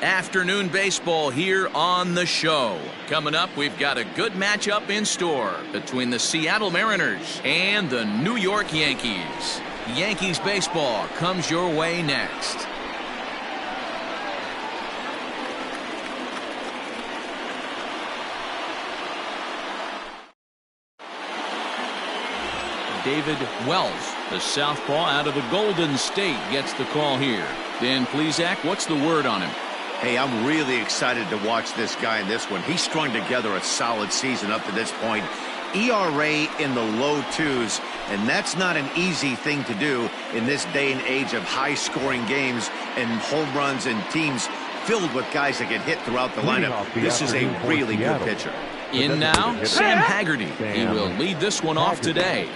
Afternoon baseball here on the show. Coming up, we've got a good matchup in store between the Seattle Mariners and the New York Yankees. Yankees baseball comes your way next. David Wells, the southpaw out of the Golden State, gets the call here. Dan Plesac, what's the word on him? Hey, I'm really excited to watch this guy in this one. He's strung together a solid season up to this point. ERA in the low 2s, and that's not an easy thing to do in this day and age of high-scoring games and home runs and teams filled with guys that get hit throughout the lineup. This is a really good pitcher. In now, Sam Haggerty. He will lead this one off today.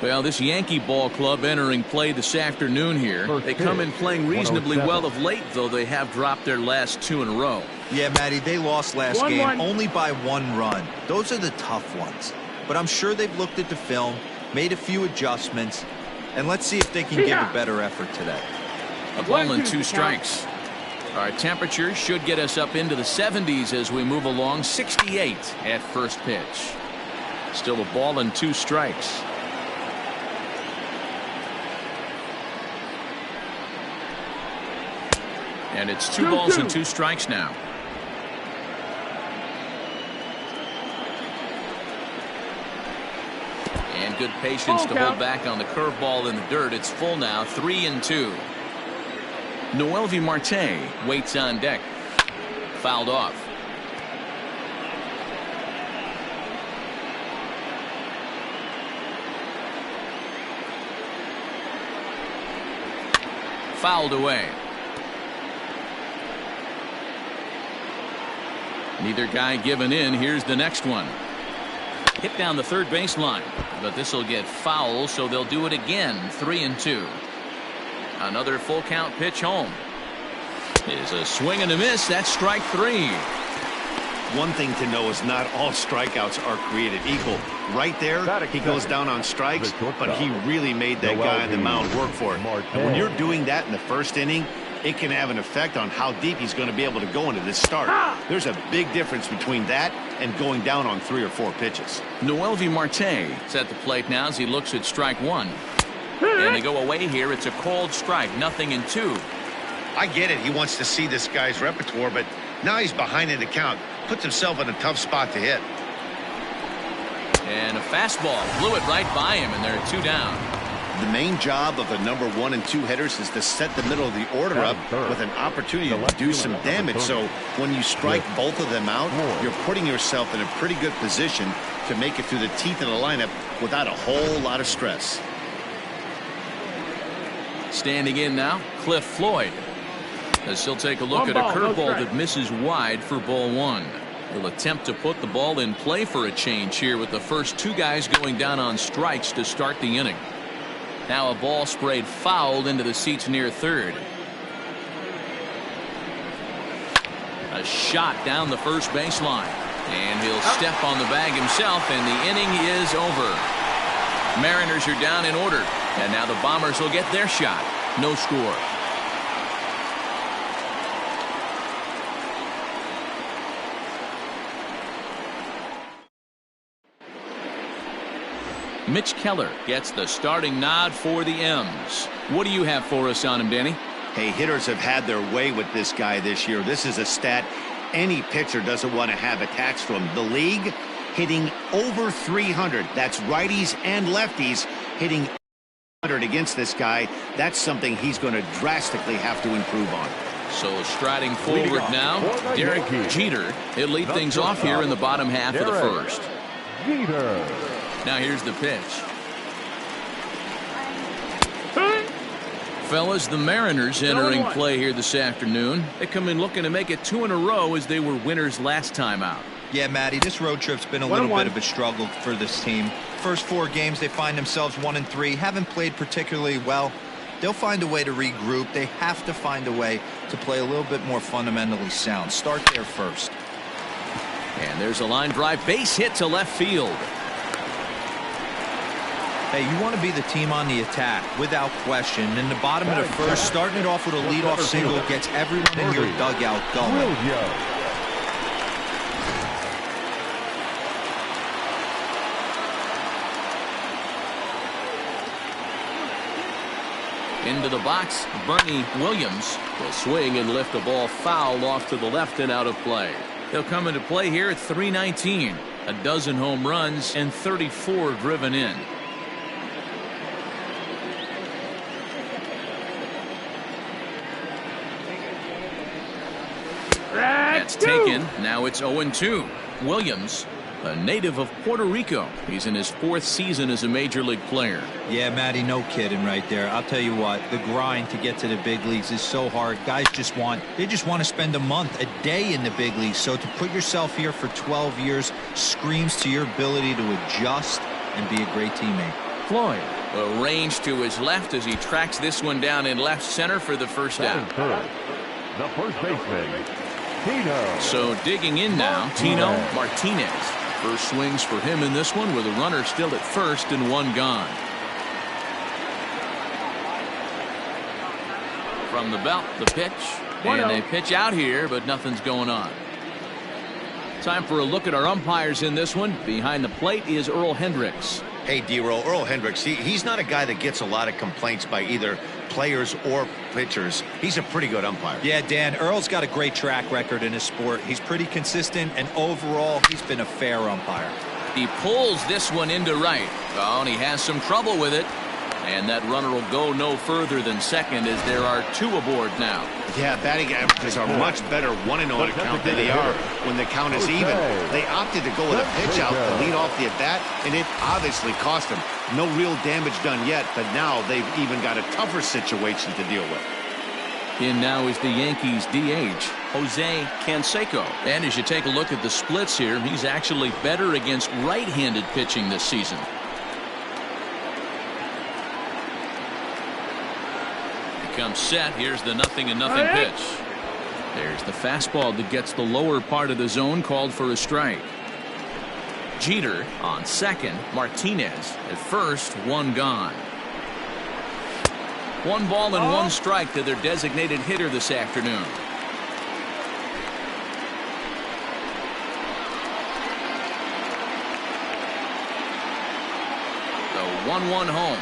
Well, this Yankee ball club entering play this afternoon here. They come in playing reasonably well of late, though they have dropped their last 2 in a row. Yeah, Matty, they lost last game only by 1 run. Those are the tough ones. But I'm sure they've looked at the film, made a few adjustments, and let's see if they can give a better effort today. A ball and 2 strikes. Our temperature should get us up into the 70s as we move along. 68 at first pitch. Still a ball and 2 strikes. And it's 2 balls and 2 strikes now. And good patience to hold back on the curveball in the dirt. It's full now, 3-2. Mlb Marte waits on deck. Fouled off. Fouled away. Neither guy giving in. Here's the next one. Hit down the third baseline, but this will get foul, so they'll do it again. 3-2. Another full count pitch home. Is a swing and a miss. That's strike 3. One thing to know is not all strikeouts are created equal. Right there, he goes down on strikes, but he really made that guy on the mound work for it. And when you're doing that in the first inning, it can have an effect on how deep he's going to be able to go into this start. There's a big difference between that and going down on 3 or 4 pitches. Mlb Marte is at the plate now as he looks at strike 1. And they go away here. It's a cold strike. 0-2. I get it. He wants to see this guy's repertoire, but now he's behind in the count. Puts himself in a tough spot to hit. And a fastball blew it right by him, and they're 2 down. The main job of the number 1 and 2 hitters is to set the middle of the order up with an opportunity to do some damage. So when you strike both of them out, you're putting yourself in a pretty good position to make it through the teeth of the lineup without a whole lot of stress. Standing in now, Cliff Floyd. As he'll take a look at a curveball that misses wide for ball 1. He'll attempt to put the ball in play for a change here with the first 2 guys going down on strikes to start the inning. Now a ball sprayed fouled into the seats near third. A shot down the first baseline. And he'll step on the bag himself, and the inning is over. Mariners are down in order. And now the Bombers will get their shot. No score. Mitch Keller gets the starting nod for the M's. What do you have for us on him, Danny? Hey, hitters have had their way with this guy this year. This is a stat any pitcher doesn't want to have attached to him. The league hitting over 300. That's righties and lefties hitting 100 against this guy. That's something he's going to drastically have to improve on. So striding forward now, Derek Jeter. He'll lead things off here in the bottom half of the first. Now here's the pitch. Fellas, the Mariners entering play here this afternoon. They come in looking to make it 2 in a row as they were winners last time out. Yeah, Matty, this road trip's been a little bit of a struggle for this team. First 4 games, they find themselves 1-3. Haven't played particularly well. They'll find a way to regroup. They have to find a way to play a little bit more fundamentally sound. Start there first. And there's a line drive base hit to left field. Hey, you want to be the team on the attack, without question. In the bottom of the first, starting it off with a leadoff single gets everyone in your dugout going. Into the box, Bernie Williams will swing and lift the ball foul off to the left and out of play. He'll come into play here at 319. A dozen home runs and 34 driven in. That's taken. Now it's 0-2. Williams, a native of Puerto Rico. He's in his 4th season as a major league player. Yeah, Matty, no kidding right there. I'll tell you what, the grind to get to the big leagues is so hard. Guys just want to spend a month, a day in the big leagues. So to put yourself here for 12 years screams to your ability to adjust and be a great teammate. Floyd, a range to his left as he tracks this one down in left center for the first out. The first baseman, Tino. So digging in now, Tino Martinez. First swings for him in this one with a runner still at first and one gone. From the belt, the pitch. And they pitch out here, but nothing's going on. Time for a look at our umpires in this one. Behind the plate is Earl Hendricks. Hey, D-Roll, Earl Hendricks, he's not a guy that gets a lot of complaints by either players or pitchers. He's a pretty good umpire. Yeah, Dan, Earl's got a great track record in his sport. He's pretty consistent, and overall, he's been a fair umpire. He pulls this one into right. Oh, and he has some trouble with it. And that runner will go no further than second as there are 2 aboard now. Yeah, batting averages are much better 1-0 on a count than they are when the count is even. They opted to go with a pitch out to lead off the at-bat, and it obviously cost them. No real damage done yet, but now they've even got a tougher situation to deal with. In now is the Yankees DH, Jose Canseco. And as you take a look at the splits here, he's actually better against right-handed pitching this season. Comes set. Here's the 0-0 pitch. There's the fastball that gets the lower part of the zone, called for a strike. Jeter on second. Martinez at first. One gone. 1 ball and 1 strike to their designated hitter this afternoon. The 1-1 home.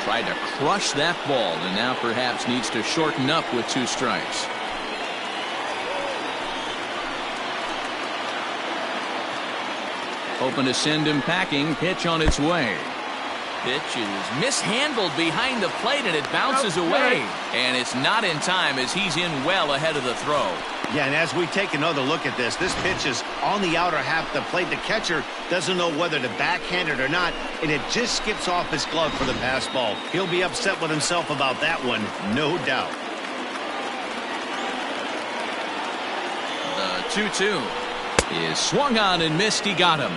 Tried to crush that ball and now perhaps needs to shorten up with 2 strikes. Hoping to send him packing. Pitch on its way. Pitch is mishandled behind the plate and it bounces away. And it's not in time as he's in well ahead of the throw. Yeah, and as we take another look at this pitch is on the outer half of the plate. The catcher doesn't know whether to backhand it or not, and it just skips off his glove for the pass ball. He'll be upset with himself about that one, no doubt. The 2-2 is swung on and missed. He got him.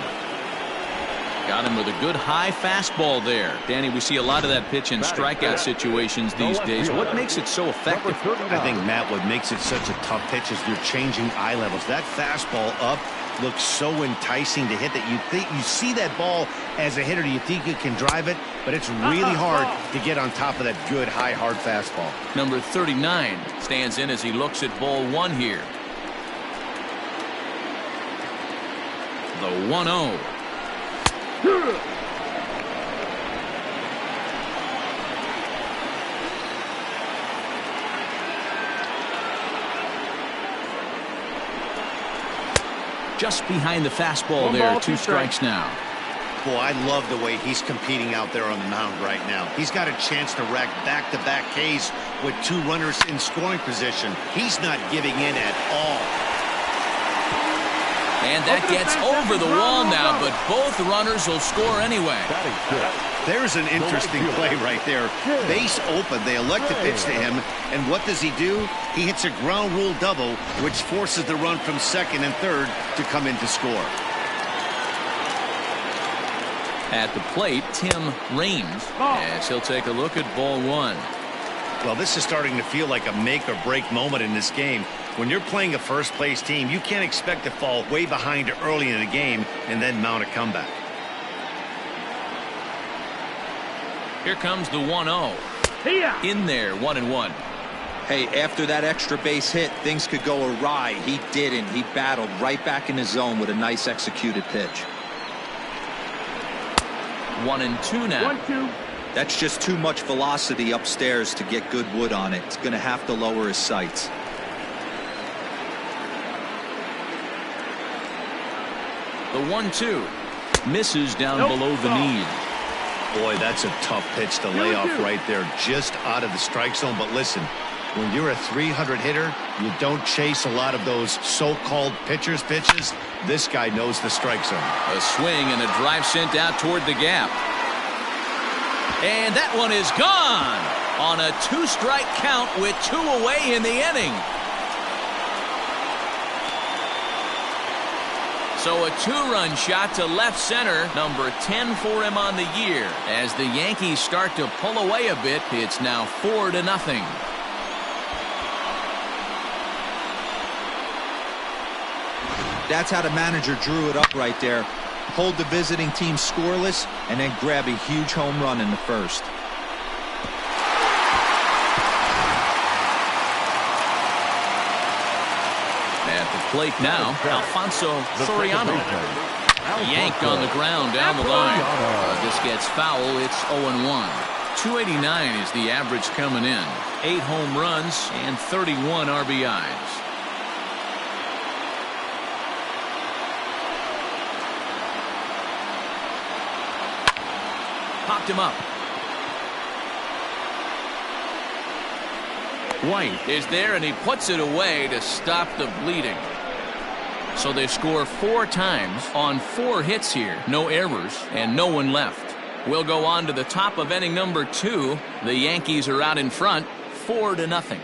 Got him with a good high fastball there. Danny, we see a lot of that pitch in strikeout situations these days. What makes it so effective? I think, Matt, what makes it such a tough pitch is you're changing eye levels. That fastball up looks so enticing to hit that you see that ball as a hitter, you think you can drive it, but it's really hard to get on top of that good high hard fastball. Number 39 stands in as he looks at ball 1 here. The 1-0. Just behind the fastball there. 2 strikes now. Boy, I love the way he's competing out there on the mound right now. He's got a chance to rack back-to-back Ks with 2 runners in scoring position. He's not giving in at all. And that gets over the wall now, but both runners will score anyway. There's an interesting play right there. Base open. They elect to pitch to him. And what does he do? He hits a ground rule double, which forces the run from second and third to come in to score. At the plate, Tim Raines, as he'll take a look at ball 1. Well, this is starting to feel like a make-or-break moment in this game. When you're playing a first-place team, you can't expect to fall way behind early in the game and then mount a comeback. Here comes the 1-0. In there, 1-1. Hey, after that extra base hit, things could go awry. He didn't. He battled right back in his zone with a nice executed pitch. 1-2 now. 1-2. That's just too much velocity upstairs to get good wood on it. It's going to have to lower his sights. The 1-2 misses down below the knee. Boy, that's a tough pitch to lay off right there, just out of the strike zone. But listen, when you're a 300 hitter, you don't chase a lot of those so-called pitchers' pitches. This guy knows the strike zone. A swing and a drive sent out toward the gap. And that one is gone on a 2-strike count with 2 away in the inning. So a 2-run shot to left center, number 10 for him on the year. As the Yankees start to pull away a bit, it's now 4-0. That's how the manager drew it up right there. Hold the visiting team scoreless and then grab a huge home run in the first. At the plate now, Alfonso Soriano. Yanked on the ground down the line. This gets foul. It's 0-1. 289 is the average coming in. 8 home runs and 31 RBIs. Popped him up. White is there, and he puts it away to stop the bleeding. So they score 4 times on 4 hits here. No errors and no one left. We'll go on to the top of inning number 2. The Yankees are out in front, 4-0.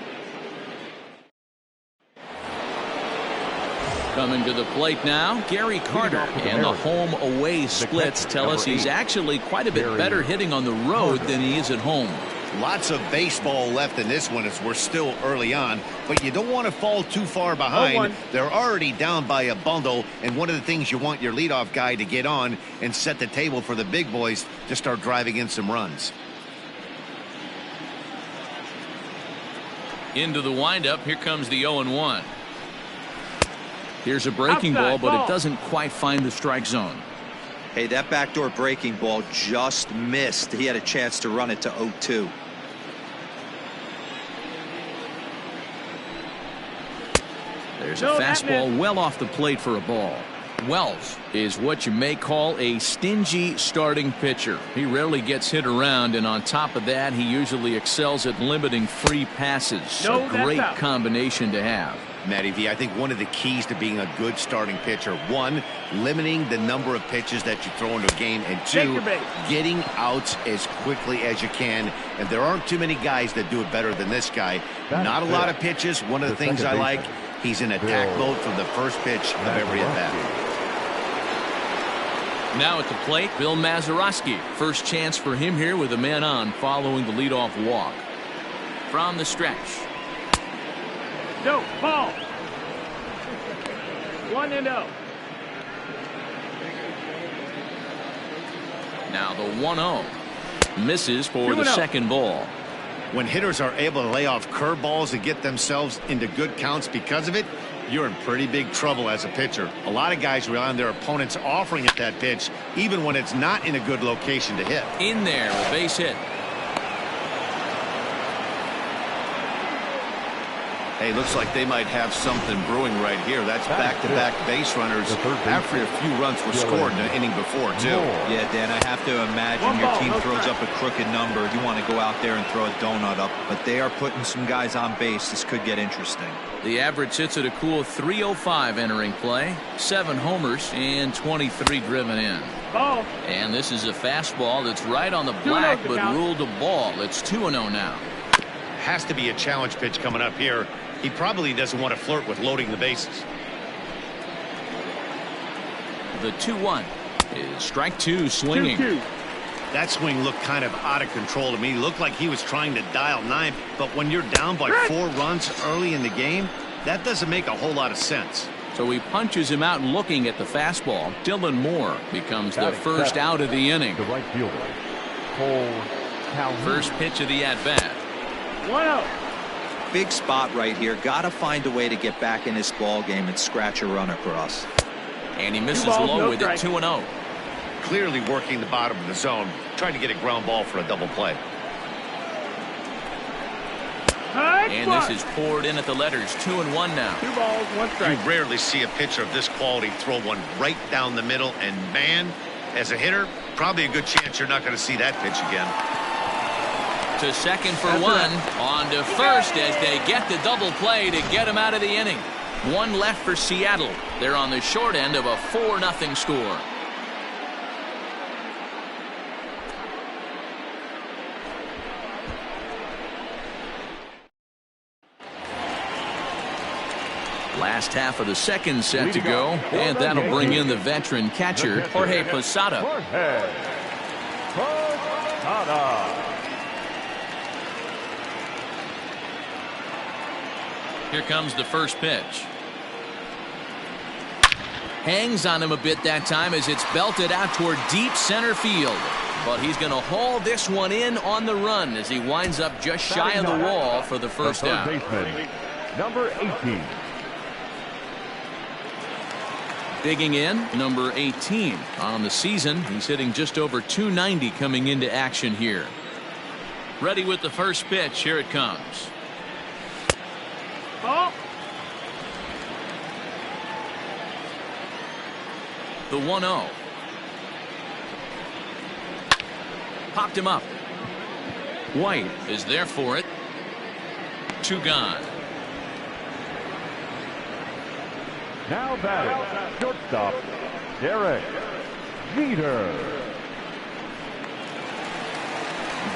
Coming to the plate now, Gary Carter. And the home-away splits tell us he's actually quite a bit better hitting on the road than he is at home. Lots of baseball left in this one as we're still early on, but you don't want to fall too far behind. They're already down by a bundle, and one of the things you want your leadoff guy to get on and set the table for the big boys to start driving in some runs. Into the windup, here comes the 0-1. Here's a breaking ball, but it doesn't quite find the strike zone. Hey, that backdoor breaking ball just missed. He had a chance to run it to 0-2. There's a fastball well off the plate for a ball. Wells is what you may call a stingy starting pitcher. He rarely gets hit around, and on top of that, he usually excels at limiting free passes. A great combination to have. Matty V, I think one of the keys to being a good starting pitcher, 1, limiting the number of pitches that you throw into a game, and 2, getting outs as quickly as you can. And there aren't too many guys that do it better than this guy. Not a lot of pitches. One of the things I like, he's in attack mode from the first pitch of every at-bat. Now at the plate, Bill Mazeroski. First chance for him here with a man on following the leadoff walk. From the stretch. No, ball. 1-0. Now the 1-0 misses for the second ball. When hitters are able to lay off curveballs and get themselves into good counts because of it, you're in pretty big trouble as a pitcher. A lot of guys rely on their opponents offering at that pitch, even when it's not in a good location to hit. In there, a base hit. Hey, looks like they might have something brewing right here. That's back-to-back base runners after a few runs were scored in the inning before, too. Yeah, Dan, I have to imagine your team throws up a crooked number. You want to go out there and throw a donut up, but they are putting some guys on base. This could get interesting. The average hits at a cool 305 entering play. 7 homers and 23 driven in. Ball. And this is a fastball that's right on the black, but ruled a ball. It's 2-0 now. Has to be a challenge pitch coming up here. He probably doesn't want to flirt with loading the bases. The 2-1 is strike 2 swinging. 2-2. That swing looked kind of out of control to me. Looked like he was trying to dial 9, but when you're down by 4 runs early in the game, that doesn't make a whole lot of sense. So he punches him out looking at the fastball. Dylan Moore becomes the first out of the inning. The right fielder, Cole First pitch of the at-bat. 1-0. Big spot right here. Got to find a way to get back in this ball game and scratch a run across. And he misses low with it, 2-0. Clearly working the bottom of the zone, trying to get a ground ball for a double play. And this is poured in at the letters, 2-1 now. 2 balls, 1 strike. You rarely see a pitcher of this quality throw one right down the middle, and man, as a hitter, probably a good chance you're not going to see that pitch again. To second for one, on to first as they get the double play to get him out of the inning. One left for Seattle. They're on the short end of a 4-0 score. Last half of the second set to go, and that'll bring in the veteran catcher, Jorge Posada. Here comes the first pitch. Hangs on him a bit that time as it's belted out toward deep center field. But he's going to haul this one in on the run as he winds up just shy of the wall for the first out. Number 18. Digging in, number 18 on the season. He's hitting just over 290 coming into action here. Ready with the first pitch. Here it comes. Ball. The 1-0. Popped him up. White is there for it. 2 gone. Now batting, shortstop, Derek Jeter.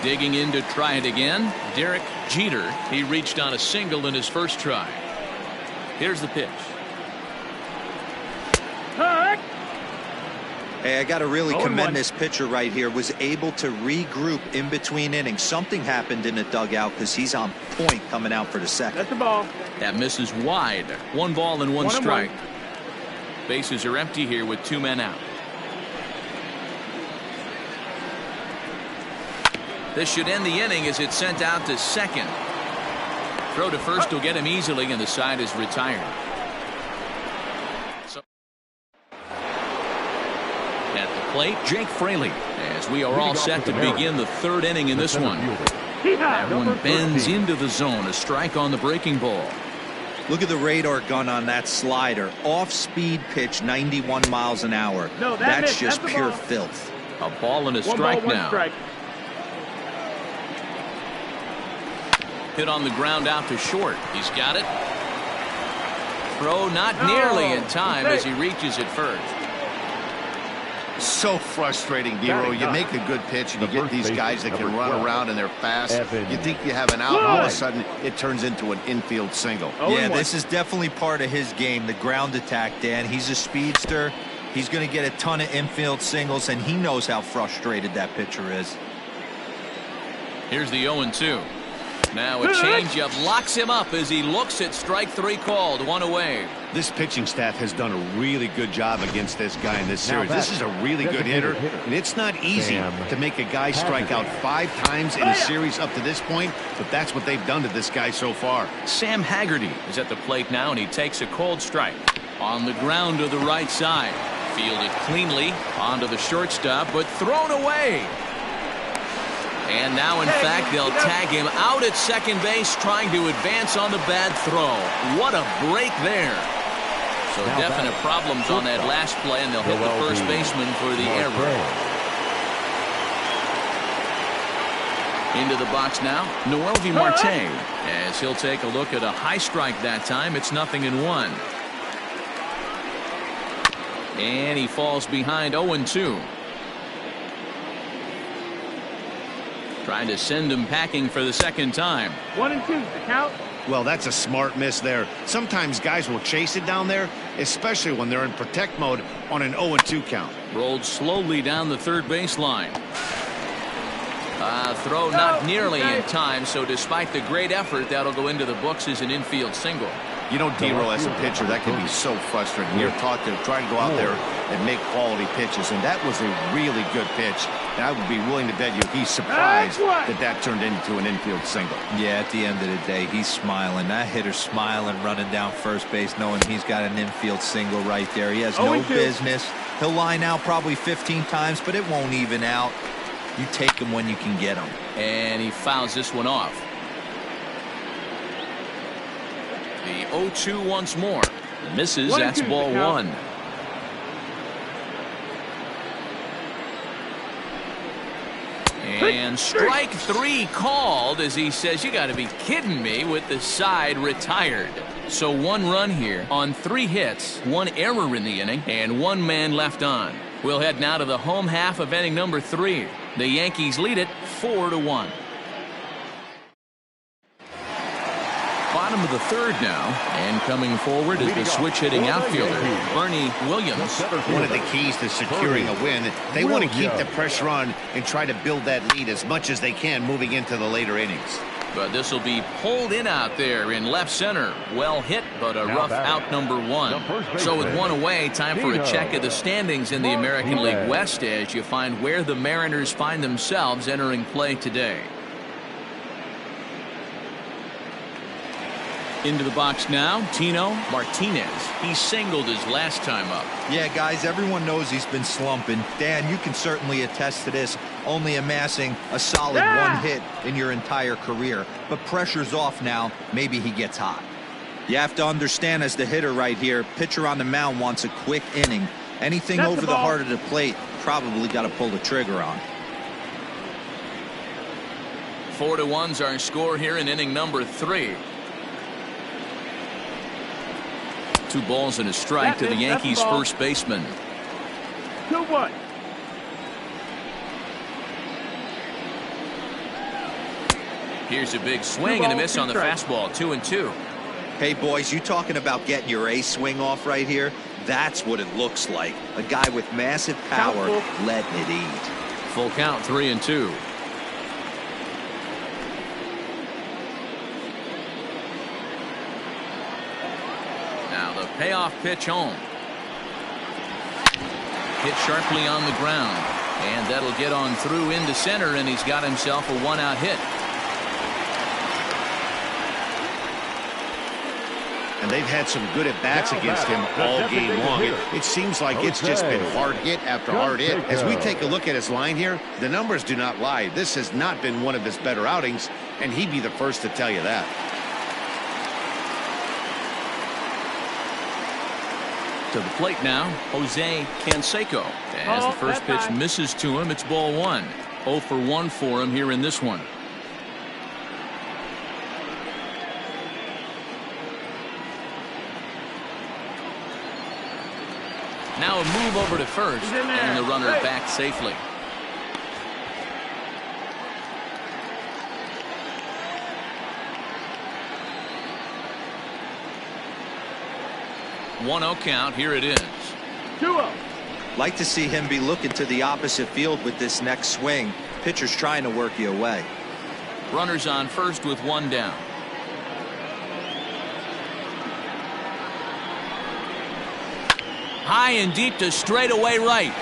Digging in to try it again, Derek Jeter. He reached on a single in his first try. Here's the pitch. Hey, I got to really commend this pitcher right here. Was able to regroup in between innings. Something happened in the dugout because he's on point coming out for the second. That's the ball. That misses wide. 1 ball and 1 strike. Bases are empty here with 2 men out. This should end the inning as it's sent out to second. Throw to first will get him easily, and the side is retired. So at the plate, Jake Fraley, as we are all set to begin the 3rd inning in this one. That one bends into the zone. A strike on the breaking ball. Look at the radar gun on that slider. Off-speed pitch, 91 miles an hour. No, that's just pure filth. A ball and a strike now. Hit on the ground out to short. He's got it. Throw not nearly in time as he reaches it first. So frustrating, Dero. You make a good pitch and you get these guys that can run around and they're fast. You think you have an out, all of a sudden it turns into an infield single. Yeah, this is definitely part of his game, the ground attack, Dan. He's a speedster. He's going to get a ton of infield singles, and he knows how frustrated that pitcher is. Here's the 0-2. Now a changeup locks him up as he looks at strike 3 called. 1 away. This pitching staff has done a really good job against this guy in this series. This is a really good hitter, and it's not easy to make a guy strike out 5 times in a series up to this point, but that's what they've done to this guy so far. Sam Haggerty is at the plate now, and he takes a cold strike. On the ground to the right side. Fielded cleanly onto the shortstop, but thrown away. And now, in fact, they'll tag him out at second base, trying to advance on the bad throw. What a break there. So definite problems on that last play, and they'll hit the first baseman for the error. Into the box now, Mlb Marte, as he'll take a look at a high strike that time. It's 0-1. And he falls behind 0-2. Trying to send him packing for the second time. 1-2, the count. Well, that's a smart miss there. Sometimes guys will chase it down there, especially when they're in protect mode on an 0-2 count. Rolled slowly down the third baseline. Throw not nearly in time, so despite the great effort, that'll go into the books as an infield single. You know, Dero, as a pitcher, that can be so frustrating. You're taught to try to go out there and make quality pitches, and that was a really good pitch. I would be willing to bet you he's surprised that turned into an infield single. Yeah, at the end of the day, he's smiling. That hitter's smiling, running down first base, knowing he's got an infield single right there. He has no business. He'll line out probably 15 times, but it won't even out. You take him when you can get him. And he fouls this one off. The 0-2 once more. Misses. That's ball one. And strike three called as he says, you got to be kidding me, with the side retired. So 1 run here on 3 hits, 1 error in the inning, and 1 man left on. We'll head now to the home half of inning number 3. The Yankees lead it 4-1. Bottom of the 3rd now, and coming forward is the switch-hitting outfielder, Bernie Williams. One of the keys to securing a win, they want to keep the pressure on and try to build that lead as much as they can moving into the later innings. But this will be pulled in out there in left center. Well hit, but a rough out number 1. So with 1 away, time for a check of the standings in the American League West as you find where the Mariners find themselves entering play today. Into the box now, Tino Martinez. He singled his last time up. Yeah, guys, everyone knows he's been slumping. Dan, you can certainly attest to this, only amassing a solid 1 hit in your entire career. But pressure's off now. Maybe he gets hot. You have to understand, as the hitter right here, pitcher on the mound wants a quick inning. Anything over the heart of the plate, probably got to pull the trigger on. 4-1's our score here in inning number 3. 2 balls and a strike to the Yankees first baseman. 2-1. Here's a big swing and a miss on the fastball. 2-2. Hey boys, you talking about getting your A swing off right here? That's what it looks like. A guy with massive power letting it eat. Full count, 3-2. Payoff pitch home. Hit sharply on the ground, and that'll get on through into center, and he's got himself a 1-out hit. And they've had some good at-bats against him all game long. It seems like it's just been hard hit after hard hit. As we take a look at his line here, the numbers do not lie. This has not been one of his better outings, and he'd be the first to tell you that. To the plate now, Jose Canseco. As the first pitch misses to him, it's ball 1. 0 for 1 for him here in this one. Now a move over to first, and the runner back safely. One-0 count. Here it is. 2-0. Like to see him be looking to the opposite field with this next swing. Pitcher's trying to work you away. Runners on first with 1 down. High and deep to straightaway right.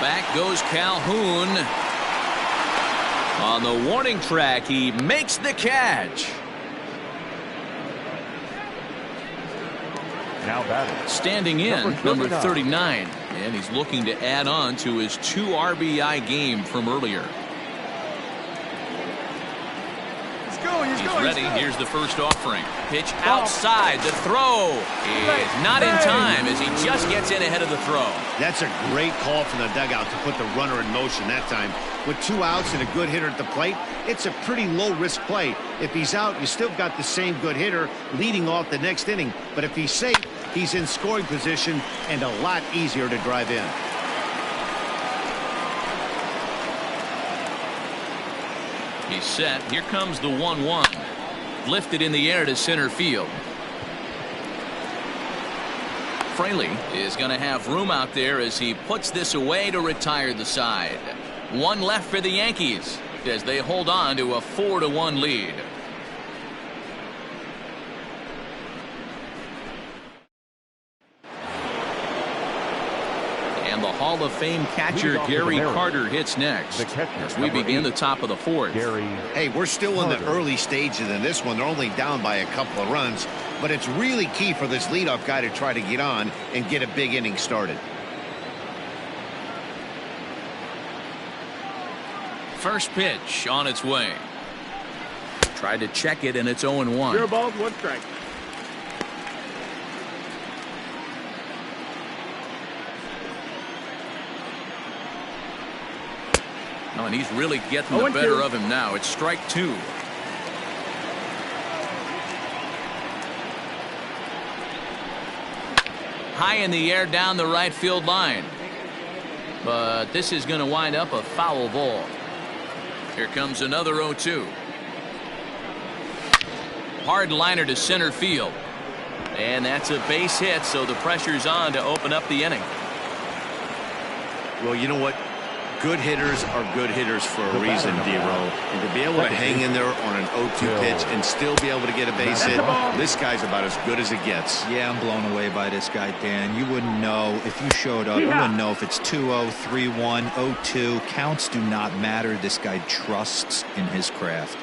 Back goes Calhoun. On the warning track, he makes the catch. Now batting. Standing in, number 39. And he's looking to add on to his 2 RBI game from earlier. He's ready. Here's the first offering. Pitch outside. The throw is not in time as he just gets in ahead of the throw. That's a great call from the dugout to put the runner in motion that time. With 2 outs and a good hitter at the plate, it's a pretty low-risk play. If he's out, you still got the same good hitter leading off the next inning. But if he's safe, he's in scoring position and a lot easier to drive in. He's set. Here comes the 1-1. Lifted in the air to center field. Fraley is going to have room out there as he puts this away to retire the side. 1 left for the Yankees as they hold on to a 4-1 lead. And the Hall of Fame catcher Gary Carter hits next as we begin the top of the fourth. Hey, we're still in the early stages in this one. They're only down by a couple of runs, but it's really key for this leadoff guy to try to get on and get a big inning started. First pitch on its way. Tried to check it, and it's 0-1. 0 balls, 1 strike. Oh, and he's really getting the better of him now. It's strike 2. High in the air down the right field line. But this is going to wind up a foul ball. Here comes another 0-2. Hard liner to center field. And that's a base hit, so the pressure's on to open up the inning. Well, you know what? Good hitters are good hitters for a reason, D-Row. And to be able to hang in there on an 0-2 pitch and still be able to get a base hit, this guy's about as good as it gets. Yeah, I'm blown away by this guy, Dan. You wouldn't know if you showed up. You wouldn't know if it's 2-0, 3-1, 0-2. Counts do not matter. This guy trusts in his craft.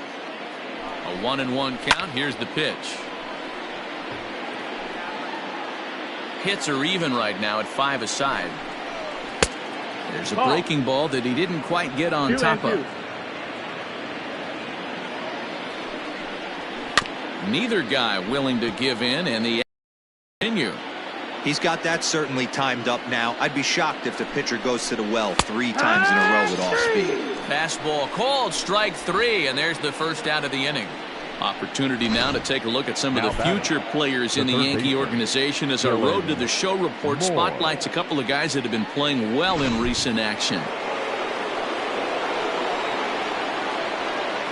A 1-1 count. Here's the pitch. Hits are even right now at 5 aside. There's a breaking ball that he didn't quite get on top of. Neither guy willing to give in, and the continue. He's got that certainly timed up now. I'd be shocked if the pitcher goes to the well 3 times in a row with all speed. Fastball called, strike 3, and there's the first out of the inning. Opportunity now to take a look at some of the future players in the Yankee organization as our Road to the Show report spotlights a couple of guys that have been playing well in recent action.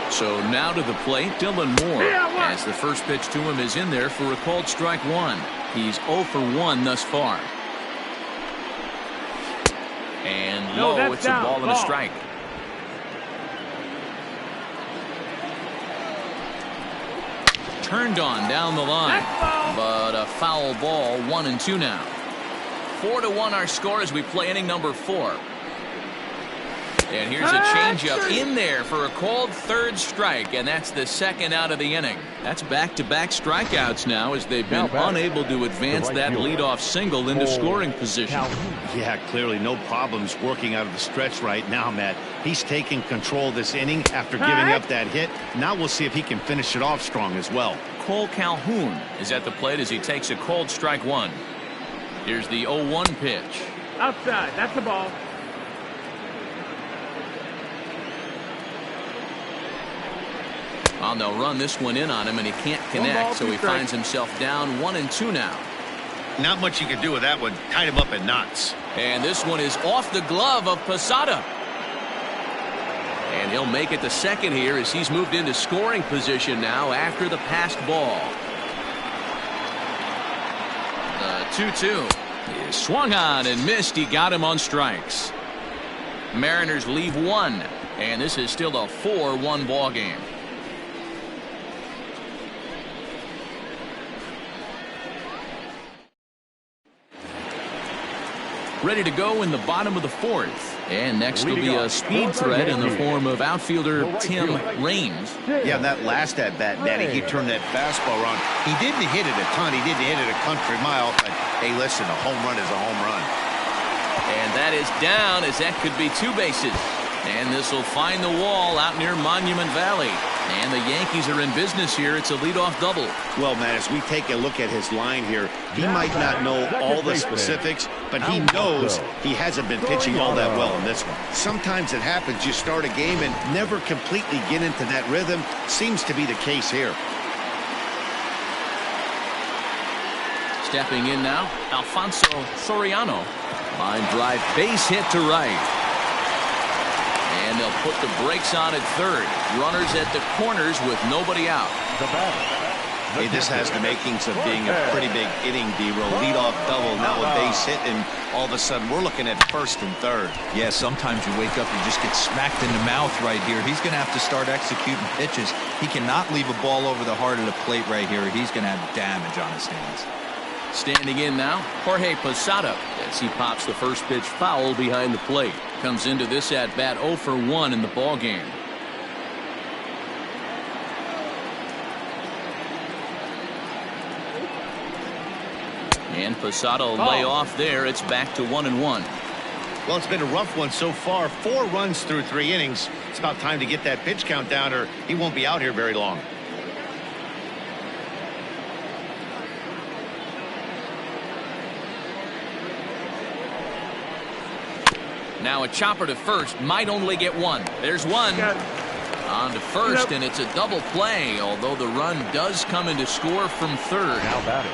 So now to the plate, Dylan Moore, as the first pitch to him is in there for a called strike 1. He's 0 for 1 thus far. And low, it's a ball and a strike. Turned on down the line, but a foul ball. 1-2 now. 4-1 our score as we play inning number 4. And here's a changeup in there for a called third strike, and that's the second out of the inning. That's back-to-back strikeouts now as they've been unable to advance that leadoff single into scoring position. Yeah, clearly no problems working out of the stretch right now, Matt. He's taking control of this inning after giving up that hit. Now we'll see if he can finish it off strong as well. Cole Calhoun is at the plate as he takes a called strike 1. Here's the 0-1 pitch. Outside, that's a ball. Well, they'll run this one in on him, and he can't connect, so he finds himself down 1-2 now. Not much you can do with that one. Tied him up in knots. And this one is off the glove of Posada. And he'll make it to second here as he's moved into scoring position now after the passed ball. The 2-2 is swung on and missed. He got him on strikes. Mariners leave 1, and this is still a 4-1 ball game. Ready to go in the bottom of the 4th. And next will be a speed threat in the form of outfielder Tim Raines. Yeah, that last at-bat, Daddy, he turned that fastball around. He didn't hit it a ton. He didn't hit it a country mile. But, hey, listen, a home run is a home run. And that is down as that could be 2 bases. And this will find the wall out near Monument Valley. And the Yankees are in business here. It's a leadoff double. Well, man, as we take a look at his line here, he might not know all the specifics, but he knows he hasn't been pitching all that well in this one. Sometimes it happens. You start a game and never completely get into that rhythm. Seems to be the case here. Stepping in now, Alfonso Soriano. Line drive, base hit to right. And they'll put the brakes on at third. Runners at the corners with nobody out. Hey, this has the makings of being a pretty big inning, D-Row. Leadoff double, now a base hit, and all of a sudden we're looking at first and third. Yeah, sometimes you wake up, you just get smacked in the mouth right here. He's going to have to start executing pitches. He cannot leave a ball over the heart of the plate right here. He's going to have damage on his hands. Standing in now, Jorge Posada, as he pops the first pitch foul behind the plate. Comes into this at bat 0 for 1 in the ball game. And Posada will lay off there. It's back to 1-1. Well, it's been a rough one so far. 4 runs through 3 innings. It's about time to get that pitch count down, or he won't be out here very long. Now a chopper to first, might only get one. There's one. On to first, and it's a double play, although the run does come in to score from third. Now batting,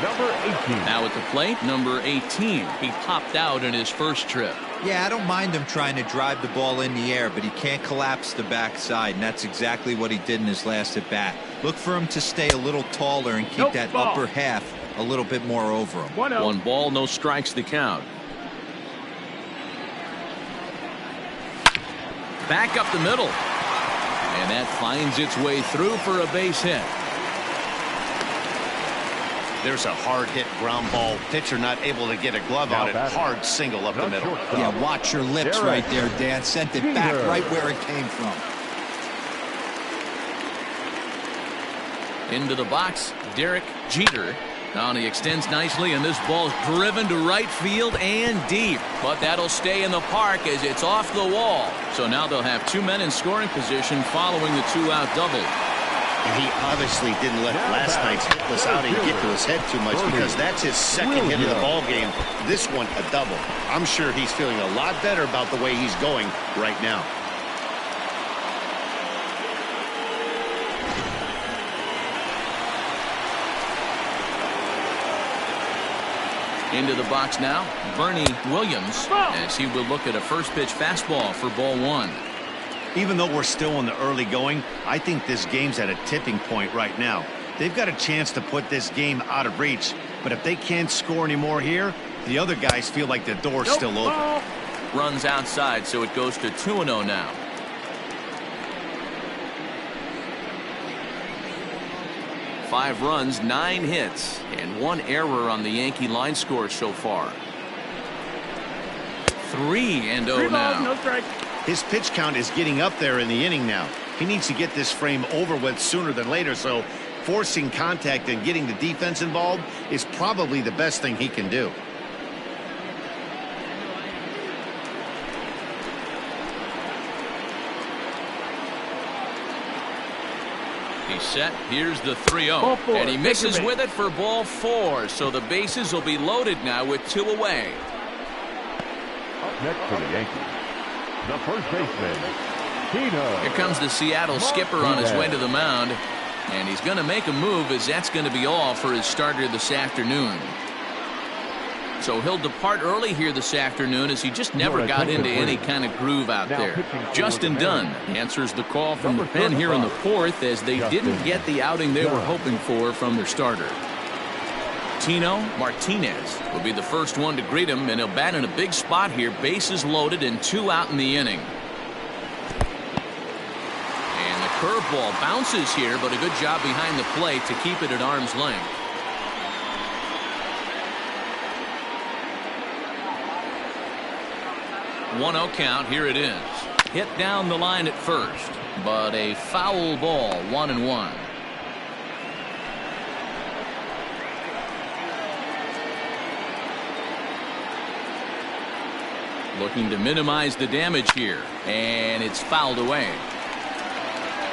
number 18. Now at the plate, number 18. He popped out in his first trip. Yeah, I don't mind him trying to drive the ball in the air, but he can't collapse the backside, and that's exactly what he did in his last at bat. Look for him to stay a little taller and keep that upper half a little bit more over him. 1 ball, no strikes the count. Back up the middle. And that finds its way through for a base hit. There's a hard hit ground ball. Pitcher not able to get a glove on it. Hard single up the middle. Yeah, watch your lips right there, Dan. Sent it back right where it came from. Into the box, Derek Jeter. Now he extends nicely, and this ball's driven to right field and deep. But that'll stay in the park as it's off the wall. So now they'll have 2 men in scoring position following the 2-out double. And he obviously didn't let last night's hitless outing get to his head too much, because that's his second hit of the ball game. This one a double. I'm sure he's feeling a lot better about the way he's going right now. Into the box now, Bernie Williams, as he will look at a first pitch fastball for ball 1. Even though we're still in the early going, I think this game's at a tipping point right now. They've got a chance to put this game out of reach, but if they can't score any more here, the other guys feel like the door's still open. Runs outside, so it goes to 2-0 now. Five runs, 9 hits, and 1 error on the Yankee line score so far. 3-0 now. No strike. His pitch count is getting up there in the inning now. He needs to get this frame over with sooner than later, so forcing contact and getting the defense involved is probably the best thing he can do. He's set. Here's the 3-0. And he misses with it for ball 4. So the bases will be loaded now with 2 away. Up next for the Yankees, the first baseman, Tino. Here comes the Seattle skipper on his way to the mound. And he's going to make a move, as that's going to be all for his starter this afternoon. So he'll depart early here this afternoon, as he just never got into any kind of groove out there. Justin Dunn answers the call from the pen here in the 4th, as they didn't get the outing they were hoping for from their starter. Tino Martinez will be the first one to greet him, and he'll bat in a big spot here. Bases loaded and 2 out in the inning. And the curveball bounces here, but a good job behind the plate to keep it at arm's length. 1-0 count. Here it is. Hit down the line at first, but a foul ball. 1-1. Looking to minimize the damage here, and it's fouled away.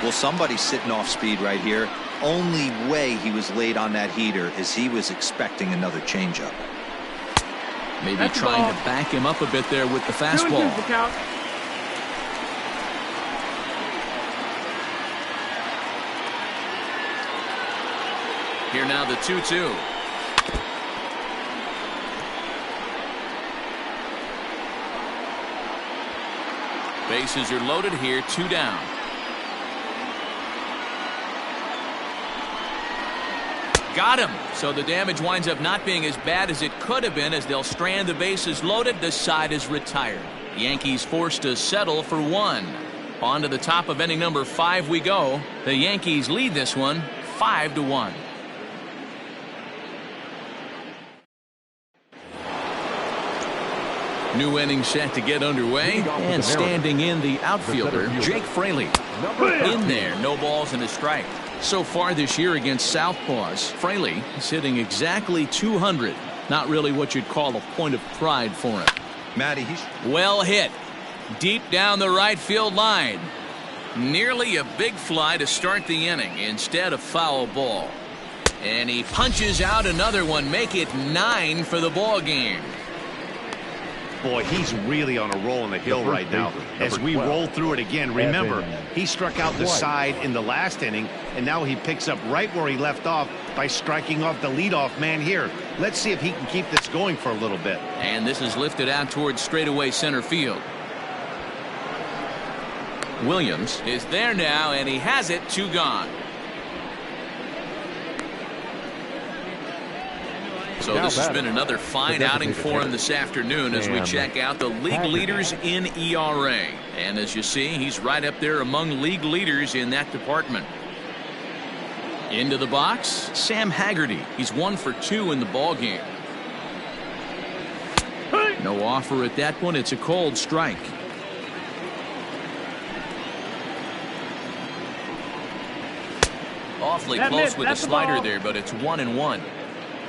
Well, somebody's sitting off speed right here. Only way he was late on that heater is he was expecting another changeup. Maybe trying to back him up a bit there with the fastball. Here now the 2-2. Bases are loaded here, 2 down. Got him. So the damage winds up not being as bad as it could have been, as they'll strand the bases loaded. This side is retired. The Yankees forced to settle for 1. On to the top of inning number 5 we go. The Yankees lead this one 5-1. New inning set to get underway, and standing in the outfielder, Jake Fraley. In there, no balls and a strike. So far this year against Southpaws, Fraley is hitting exactly 200. Not really what you'd call a point of pride for him. Matty, he's well hit. Deep down the right field line. Nearly a big fly to start the inning instead of foul ball. And he punches out another one, make it 9 for the ball game. Boy, he's really on a roll on the hill right now. As we roll through it again, remember, he struck out the side in the last inning, and now he picks up right where he left off by striking off the leadoff man here. Let's see if he can keep this going for a little bit. And this is lifted out towards straightaway center field. Williams is there now, and he has it. 2 gone. So this has been another fine outing for him this afternoon as we check out the league leaders in ERA. And as you see, he's right up there among league leaders in that department. Into the box, Sam Haggerty. He's 1 for 2 in the ball game. No offer at that one. It's a cold strike. Awfully close with the slider there, but it's 1-1.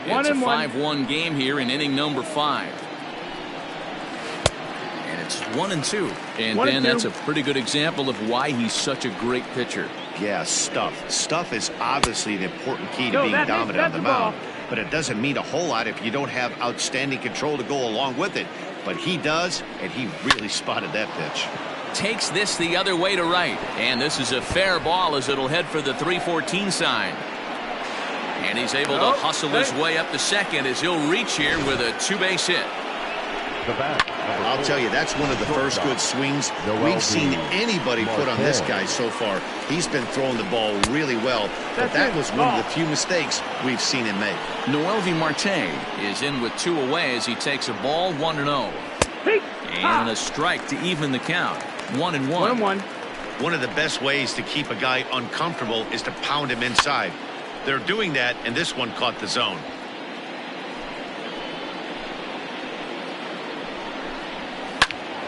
It's a 5-1 game here in inning number 5. And it's 1-2. And then that's a pretty good example of why he's such a great pitcher. Yeah, stuff. Stuff is obviously an important key to being dominant on the mound. But it doesn't mean a whole lot if you don't have outstanding control to go along with it. But he does, and he really spotted that pitch. Takes this the other way to right. And this is a fair ball as it'll head for the 3-14 sign. And he's able to hustle his way up to second as he'll reach here with a 2-base hit. I'll tell you, that's one of the first good swings we've seen anybody put on this guy so far. He's been throwing the ball really well, but that was one of the few mistakes we've seen him make. Mlb Marte is in with 2 away as he takes a ball 1-0. And a strike to even the count. 1-1. One of the best ways to keep a guy uncomfortable is to pound him inside. They're doing that, and this one caught the zone.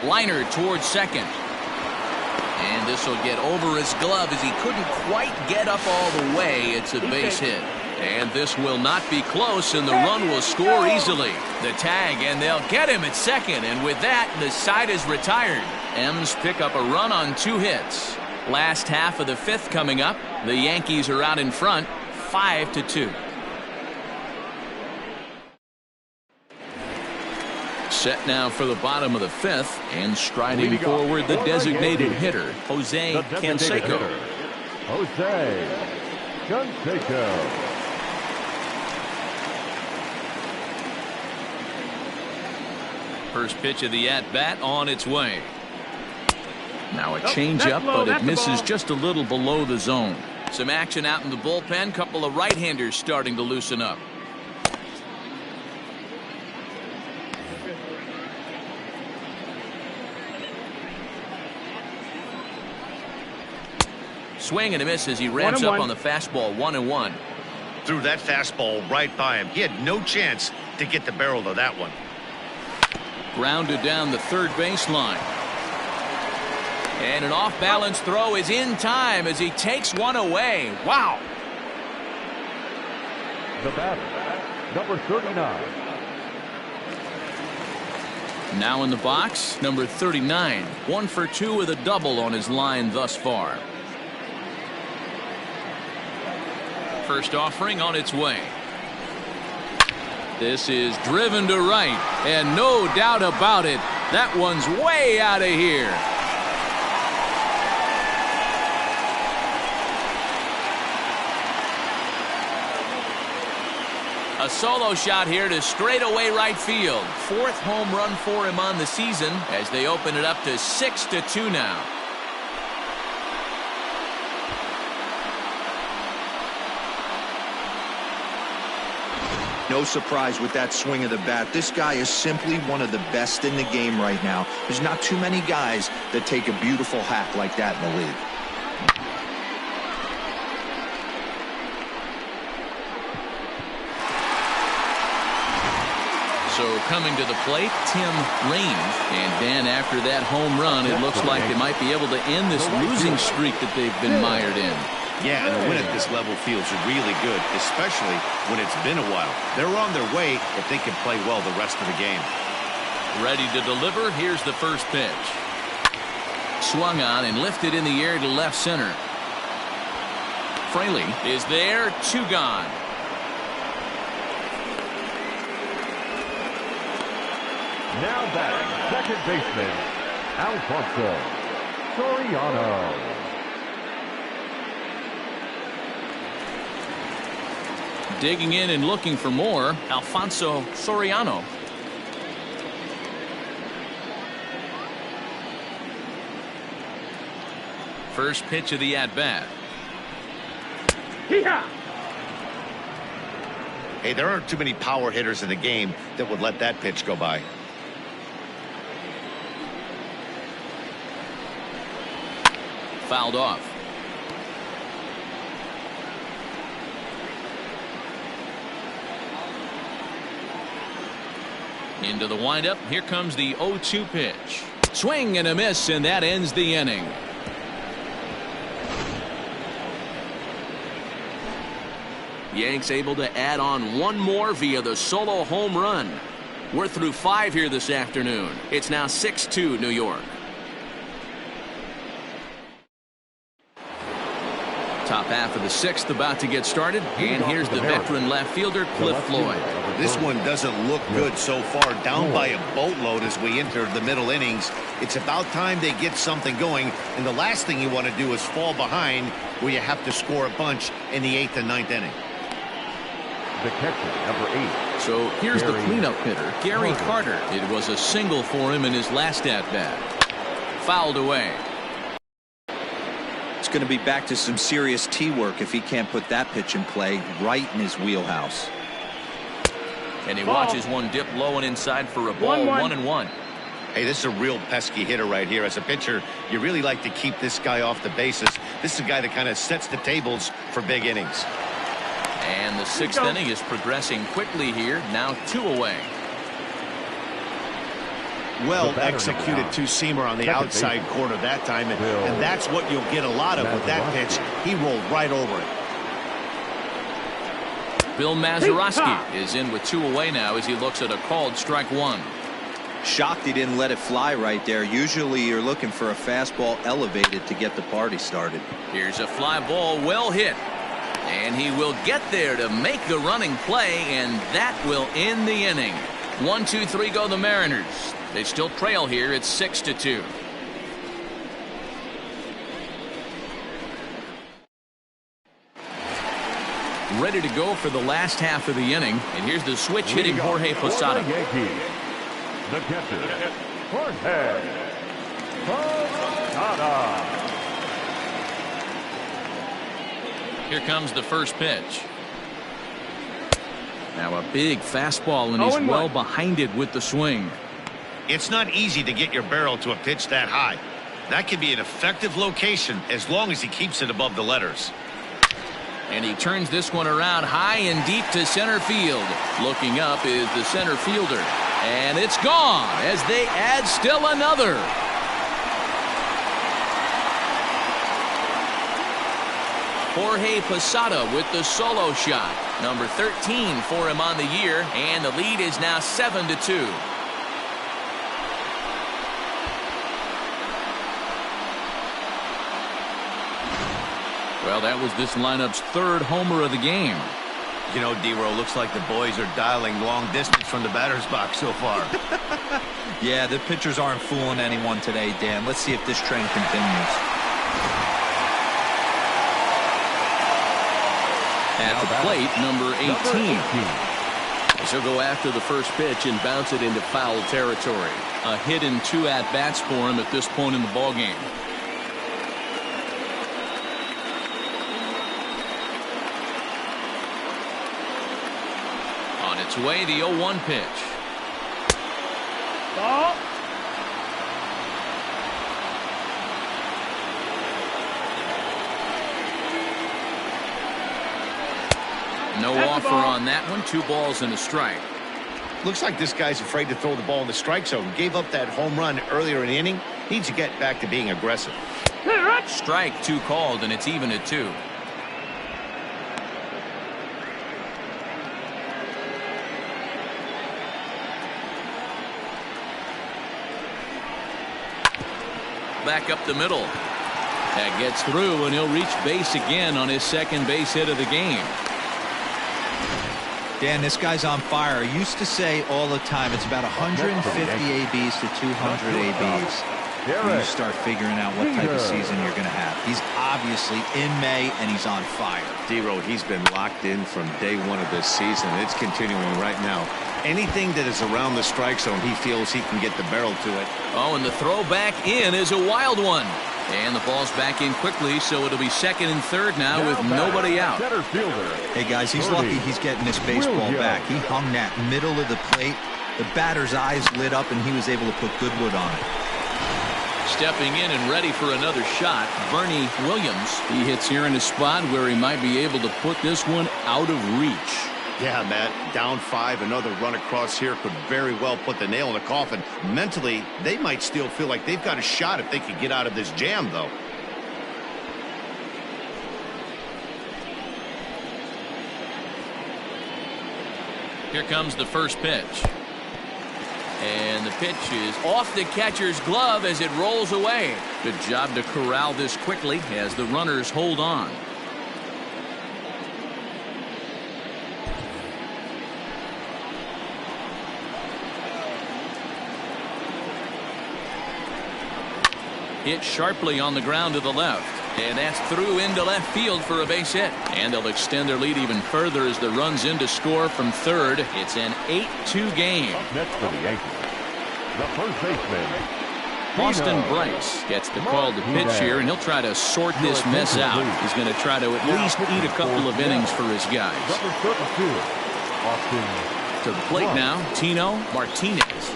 Liner towards second. And this will get over his glove as he couldn't quite get up all the way. It's a base hit. And this will not be close, and the run will score easily. The tag, and they'll get him at second. And with that, the side is retired. M's pick up a run on 2 hits. Last half of the 5th coming up. The Yankees are out in front, 5-2. Set now for the bottom of the 5th, and striding forward the designated hitter, Jose Canseco. Jose Canseco. First pitch of the at-bat on its way. Now a changeup, but it misses just a little below the zone. Some action out in the bullpen. Couple of right-handers starting to loosen up. Swing and a miss as he ramps up on the fastball. 1-1. Threw that fastball right by him. He had no chance to get the barrel of that one. Grounded down the third baseline. And an off-balance throw is in time as he takes one away. Wow. The batter, number 39. Now in the box, number 39. 1 for 2 with a double on his line thus far. First offering on its way. This is driven to right, and no doubt about it, that one's way out of here. A solo shot here to straightaway right field. 4th home run for him on the season as they open it up to 6-2 now. No surprise with that swing of the bat. This guy is simply one of the best in the game right now. There's not too many guys that take a beautiful hack like that in the league. So coming to the plate, Tim Raines. And then after that home run, it looks like they might be able to end this losing streak that they've been mired in. Yeah, and a win at this level feels really good, especially when it's been a while. They're on their way if they can play well the rest of the game. Ready to deliver. Here's the first pitch. Swung on and lifted in the air to left center. Fraley is there. 2 gone. Now batting, second baseman, Alfonso Soriano. Digging in and looking for more, Alfonso Soriano. First pitch of the at-bat. Hey, there aren't too many power hitters in the game that would let that pitch go by. Fouled off. Into the windup. Here comes the 0-2 pitch. Swing and a miss, and that ends the inning. Yanks able to add on one more via the solo home run. We're through 5 here this afternoon. It's now 6-2 New York. Top half of the 6th about to get started, and here's the veteran left fielder Cliff Floyd. This one doesn't look good so far, down by a boatload as we enter the middle innings. It's about time they get something going, and the last thing you want to do is fall behind where you have to score a bunch in the 8th and 9th inning. The catcher, number 8. So here's the cleanup hitter, Gary Carter. It was a single for him in his last at-bat. Fouled away. It's going to be back to some serious tee work if he can't put that pitch in play right in his wheelhouse. And he watches one dip low and inside for a ball. 1-1. Hey, this is a real pesky hitter right here. As a pitcher, you really like to keep this guy off the bases. This is a guy that kind of sets the tables for big innings. And the 6th inning is progressing quickly here. Now 2 away. Well executed two-seamer on the outside corner that time, and that's what you'll get a lot of with that pitch. He rolled right over it. Bill Mazeroski is in with 2 away now as he looks at a called strike 1. Shocked he didn't let it fly right there. Usually you're looking for a fastball elevated to get the party started. Here's a fly ball, well hit. And he will get there to make the running play, and that will end the inning. 1, 2, 3 go the Mariners. They still trail here. It's 6-2. Ready to go for the last half of the inning. And here's the switch hitting Jorge Posada. Yankees, the catcher, Jorge Posada. Here comes the first pitch. Now a big fastball, and he's well behind it with the swing. It's not easy to get your barrel to a pitch that high. That can be an effective location as long as he keeps it above the letters. And he turns this one around high and deep to center field. Looking up is the center fielder. And it's gone as they add still another. Jorge Posada with the solo shot. Number 13 for him on the year, and the lead is now 7-2. Well, that was this lineup's 3rd homer of the game. You know, D-Row, looks like the boys are dialing long distance from the batter's box so far. Yeah, the pitchers aren't fooling anyone today, Dan. Let's see if this trend continues. At the plate, number 18. He'll go after the first pitch and bounce it into foul territory. A hit in 2 at-bats for him at this point in the ballgame. On its way, the 0-1 pitch. Ball. No offer on that one. 2 balls and a strike. Looks like this guy's afraid to throw the ball in the strike zone. Gave up that home run earlier in the inning. Needs to get back to being aggressive. Strike 2 called, and it's even at 2. Back up the middle. That gets through, and he'll reach base again on his second base hit of the game. Dan, this guy's on fire. I used to say all the time it's about 150 ABs to 200 ABs. You start figuring out what type of season you're going to have. He's obviously in May, and he's on fire. D-Road, he's been locked in from day one of this season. It's continuing right now. Anything that is around the strike zone, he feels he can get the barrel to it. Oh, and the throw back in is a wild one. And the ball's back in quickly, so it'll be second and third now with nobody out. Hey, guys, he's lucky he's getting this baseball back. He hung that middle of the plate. The batter's eyes lit up, and he was able to put good wood on it. Stepping in and ready for another shot, Bernie Williams. He hits here in a spot where he might be able to put this one out of reach. Yeah, Matt, down 5, another run across here could very well put the nail in the coffin. Mentally, they might still feel like they've got a shot if they could get out of this jam, though. Here comes the first pitch. And the pitch is off the catcher's glove as it rolls away. Good job to corral this quickly as the runners hold on. Hit sharply on the ground to the left. And that's through into left field for a base hit. And they'll extend their lead even further as the run's in to score from third. It's an 8-2 game. Next for the Yankees, the first baseman, Austin Bryce gets the call to pitch here, and he'll try to sort this mess out. He's going to try to at least eat a couple of innings for his guys. To the plate now, Tino Martinez,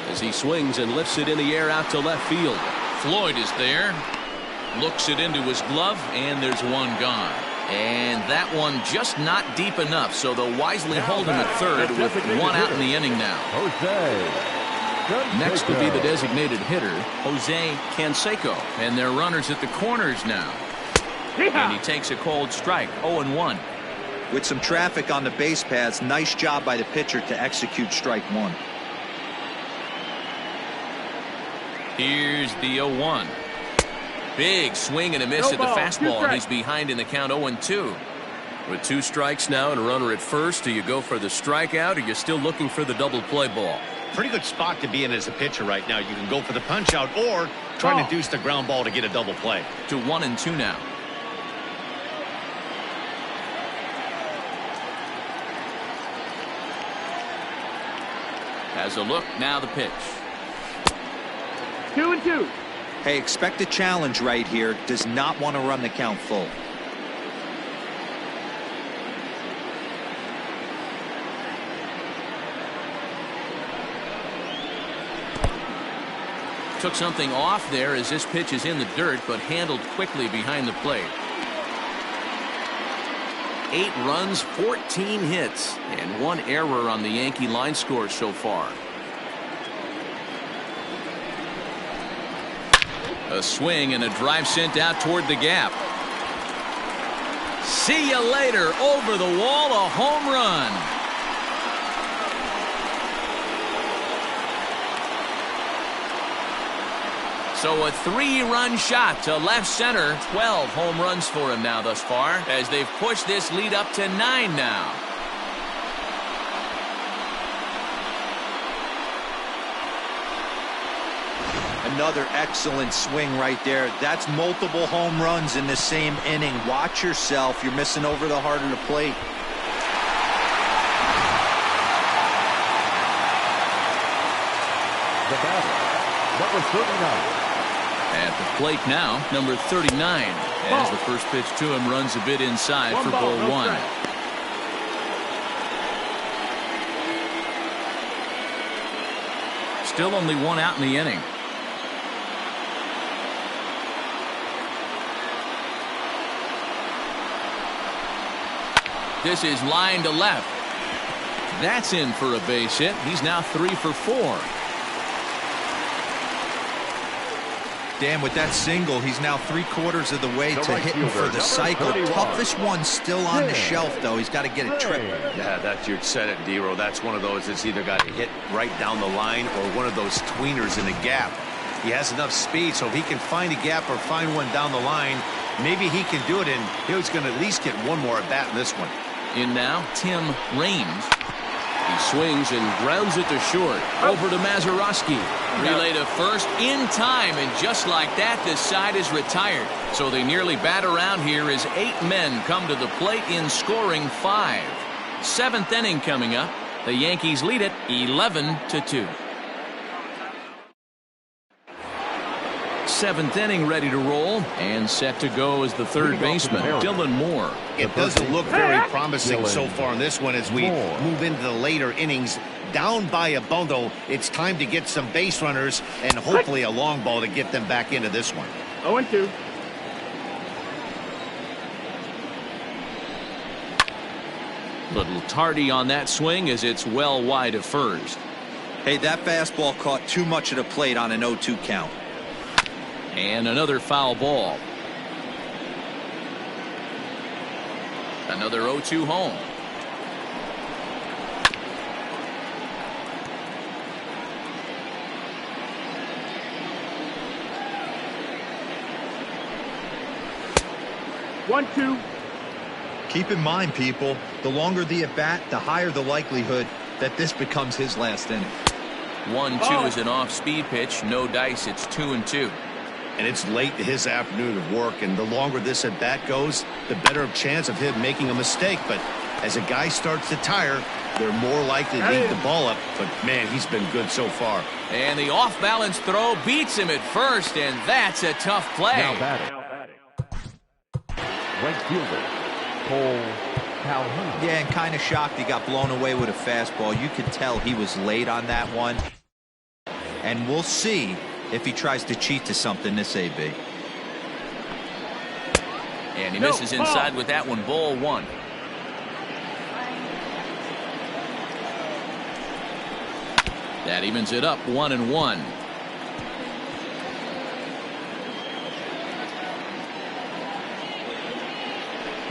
as he swings and lifts it in the air out to left field. Floyd is there. Looks it into his glove, and there's one gone. And that one just not deep enough, so they'll wisely hold him at third with one out in the inning now. Next will be the designated hitter, Jose Canseco, and they're runners at the corners now. And he takes a cold strike, 0-1. With some traffic on the base paths, nice job by the pitcher to execute strike 1. Here's the 0-1. Big swing and a miss at the fastball, and he's behind in the count 0-2. With 2 strikes now and a runner at first, do you go for the strikeout, or you're still looking for the double play ball? Pretty good spot to be in as a pitcher right now. You can go for the punch out or try to deuce the ground ball to get a double play. To 1-2 now. Has a look, now the pitch. 2-2. Hey, expect a challenge right here. Does not want to run the count full. Took something off there as this pitch is in the dirt, but handled quickly behind the plate. 8 runs, 14 hits, and 1 error on the Yankee line score so far. A swing and a drive sent out toward the gap. See you later. Over the wall, a home run. So a 3-run shot to left center. 12 home runs for him now thus far, as they've pushed this lead up to 9 now. Another excellent swing right there. That's multiple home runs in the same inning. Watch yourself. You're missing over the heart of the plate. The batter, number 39. At the plate now, number 39. As the first pitch to him runs a bit inside for ball 1. Still only 1 out in the inning. This is line to left. That's in for a base hit. He's now 3 for 4. Dan, with that single, he's now 3/4 of the way to hitting for the cycle. Toughest one still on the shelf, though. He's got to get it tripped. Yeah, that's you said it, D-Row. That's one of those that's either got to hit right down the line or one of those tweeners in the gap. He has enough speed, so if he can find a gap or find one down the line, maybe he can do it, and he's going to at least get one more at bat in this one. In now, Tim Raines. He swings and grounds it to short. Over to Mazeroski. Relay to first in time, and just like that, the side is retired. So they nearly bat around here as 8 men come to the plate in scoring 5. 7th inning coming up. The Yankees lead it 11-2. 7th inning ready to roll and set to go as the third baseman, Dylan Moore. It doesn't look very promising so far in this one as we move into the later innings. Down by a bundle, it's time to get some base runners and hopefully a long ball to get them back into this one. 0-2. Little tardy on that swing as it's well wide of first. Hey, that fastball caught too much of the plate on an 0-2 count. And another foul ball. Another 0-2 home. One, two. Keep in mind, people, the longer the at-bat, the higher the likelihood that this becomes his last inning. 1-2 is an off-speed pitch. No dice. It's 2-2. And it's late in his afternoon of work, and the longer this at-bat goes, the better chance of him making a mistake. But as a guy starts to tire, they're more likely to leave the ball up. But, man, he's been good so far. And the off-balance throw beats him at first, and that's a tough play. Now batting. Right fielder, Cole Calhoun. Yeah, and kind of shocked he got blown away with a fastball. You could tell he was late on that one. And we'll see if he tries to cheat to something this AB. And he misses inside with that one. Ball 1. That evens it up 1-1.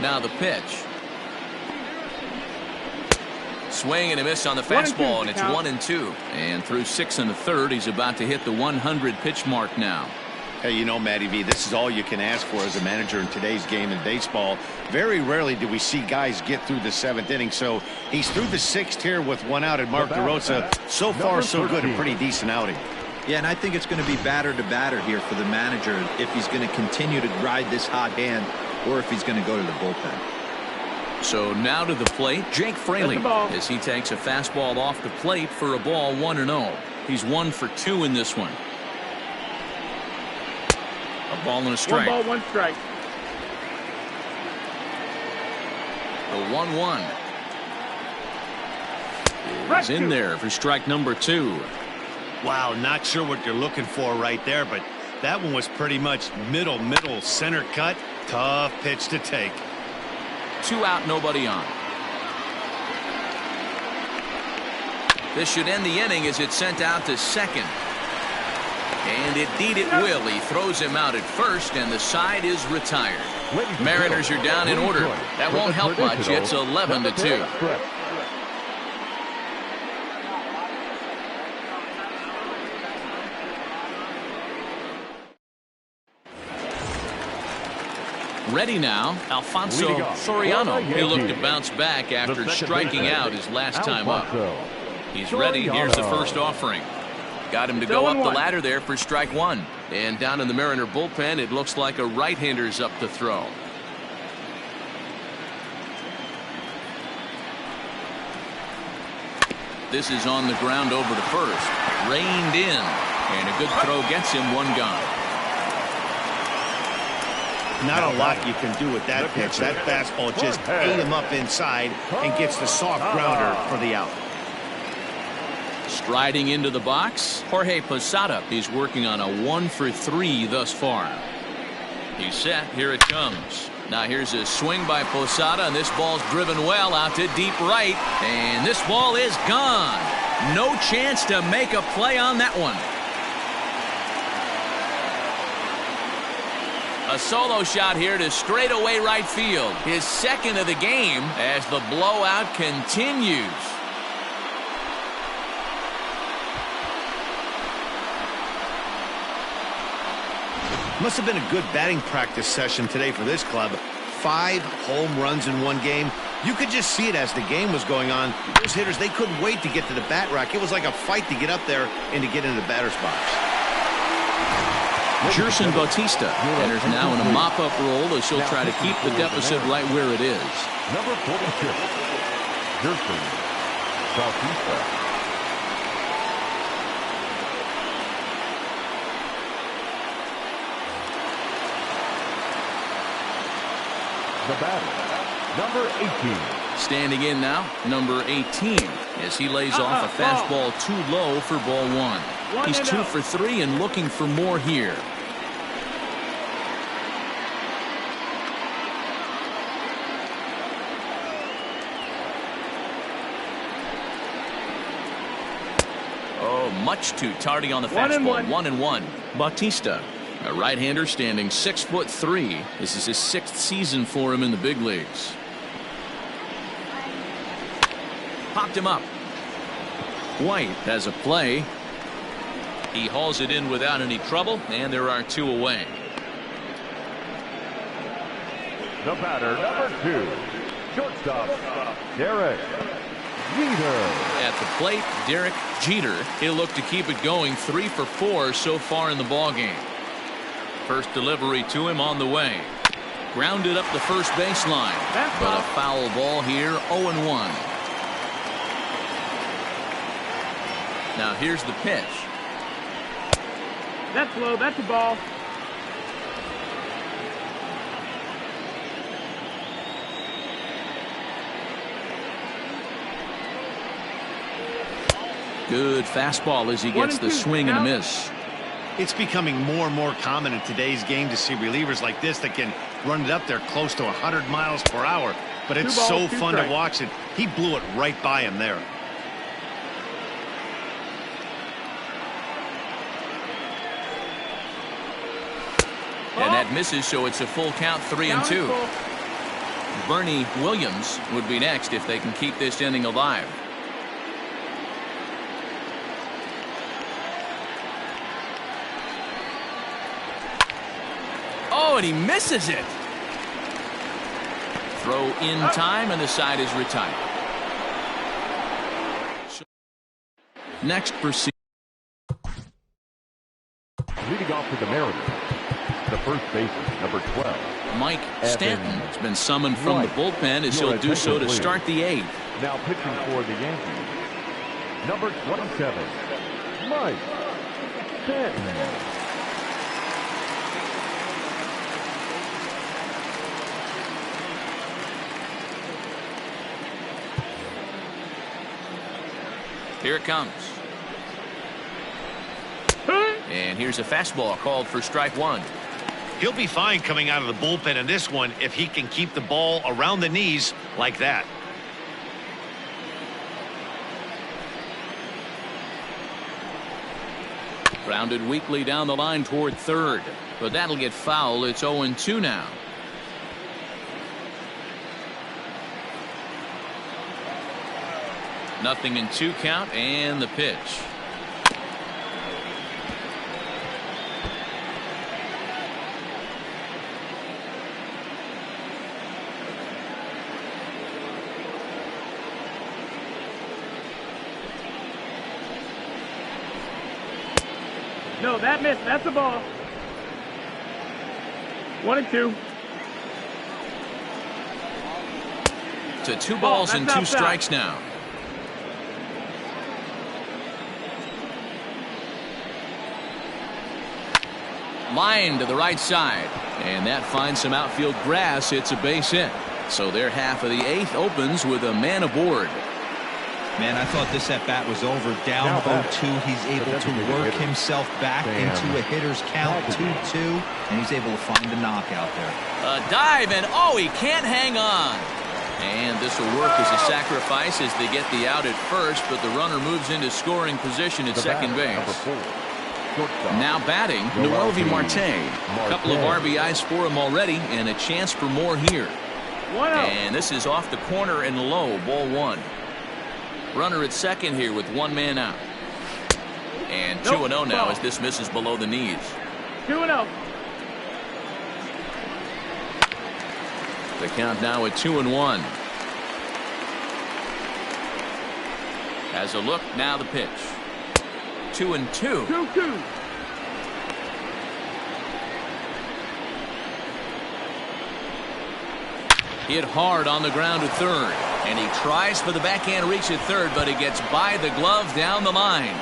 Now the pitch. Swing and a miss on the fastball, and it's 1-2. And through 6 1/3, he's about to hit the 100 pitch mark now. Hey, you know, Matty V, this is all you can ask for as a manager in today's game in baseball. Very rarely do we see guys get through the 7th inning. So he's through the 6th here with 1 out, and Mark DeRosa, so far so good, a pretty decent outing. Yeah, and I think it's going to be batter to batter here for the manager if he's going to continue to ride this hot hand or if he's going to go to the bullpen. So now to the plate, Jake Fraley, as he takes a fastball off the plate for a ball 1-0. He's 1 for 2 in this one. A ball and a strike. 1 ball, 1 strike. The 1-1 is in there for strike number 2. Wow, not sure what you're looking for right there, but that one was pretty much middle center cut. Tough pitch to take. 2 out, nobody on. This should end the inning as it's sent out to second. And indeed it will. He throws him out at first, and the side is retired. Mariners are down in order. That won't help much. It's 11-2. Ready now, Alfonso Soriano. He looked to bounce back after striking out his last time up. He's ready. Here's the first offering. Got him to go up the ladder there for strike 1. And down in the Mariner bullpen, it looks like a right-hander's up to throw. This is on the ground over to first. Reined in. And a good throw gets him 1 gone. Not a lot you can do with that pitch. That fastball just ate him up inside and gets the soft grounder for the out. Striding into the box, Jorge Posada. He's working on a 1 for 3 thus far. He's set. Here it comes. Now here's a swing by Posada, and this ball's driven well out to deep right, and this ball is gone. No chance to make a play on that one. A solo shot here to straightaway right field. His second of the game as the blowout continues. Must have been a good batting practice session today for this club. 5 home runs in one game. You could just see it as the game was going on. Those hitters, they couldn't wait to get to the bat rack. It was like a fight to get up there and to get into the batter's box. Gerson Bautista enters now in a mop-up role as she'll try to keep the deficit right where it is. Number 46, Gerson Bautista. The batter, number 18. Standing in now, number 18, as he lays off a fastball too low for ball 1. He's 2 for 3 and looking for more here. Oh, much too tardy on the fastball. 1-1. Bautista, a right-hander standing 6'3". This is his 6th season for him in the big leagues. Popped him up. White has a play. He hauls it in without any trouble, and there are 2 away. The batter, number 2, shortstop, Derek Jeter. At the plate, Derek Jeter. He'll look to keep it going. 3 for 4 so far in the ballgame. First delivery to him on the way. Grounded up the first baseline. But a foul ball here, 0-1. Now here's the pitch. That's low. That's a ball. Good fastball as he gets the swing and a miss. It's becoming more and more common in today's game to see relievers like this that can run it up there close to 100 miles per hour. But it's so fun to watch it. He blew it right by him there. And that misses, so it's a full count, 3-2. Bernie Williams would be next if they can keep this inning alive. Oh, and he misses it. Throw in time, and the side is retired. Next, proceed. Leading off to the Mariners, the first baseman, number 12. Mike Stanton has been summoned from the bullpen as he'll do so to start the 8th. Now pitching for the Yankees, number 27, Mike Stanton. Here it comes. And here's a fastball called for strike 1. He'll be fine coming out of the bullpen in this one if he can keep the ball around the knees like that. Grounded weakly down the line toward third, but that'll get foul. It's 0-2 now. Nothing in 2 count, and the pitch. No, that missed. That's a ball. 1-2. To 2 balls and 2 strikes now. Line to the right side, and that finds some outfield grass. It's a base hit, so their half of the 8th opens with a man aboard. Man, I thought this at-bat was over. Down 0-2, he's able to work himself back into a hitter's count, 2-2, and he's able to find the knockout there. A dive, and oh, he can't hang on. And this will work as a sacrifice as they get the out at first, but the runner moves into scoring position at second base. Now batting, Mlb Marte. A couple of RBIs for him already, and a chance for more here. And this is off the corner and low, ball one. Runner at second here with one man out. And 2-0 now as this misses below the knees. 2-0. The count now at 2-1. Has a look, now the pitch. 2-2. 2-2. Hit hard on the ground at third. And he tries for the backhand reach at third, but he gets by the glove down the line.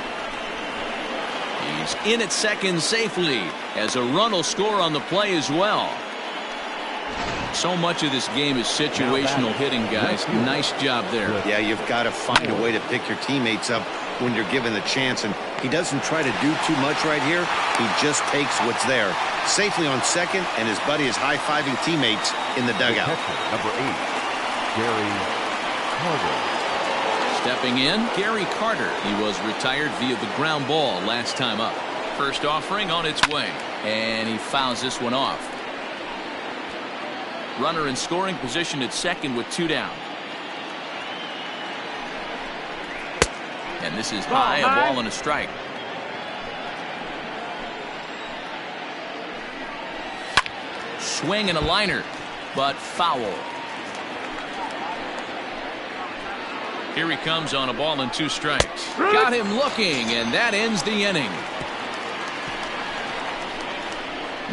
He's in at second safely as a run will score on the play as well. So much of this game is situational hitting, guys. Nice job there. Yeah, you've got to find a way to pick your teammates up when you're given the chance, and he doesn't try to do too much right here. He just takes what's there. Safely on second, and his buddy is high-fiving teammates in the dugout. Number 8, Gary Carter. Stepping in, Gary Carter. He was retired via the ground ball last time up. First offering on its way, and he fouls this one off. Runner in scoring position at second with 2 down. And this is high, a ball and a strike. Swing and a liner, but foul. Here he comes on a ball and 2 strikes. Got him looking, and that ends the inning.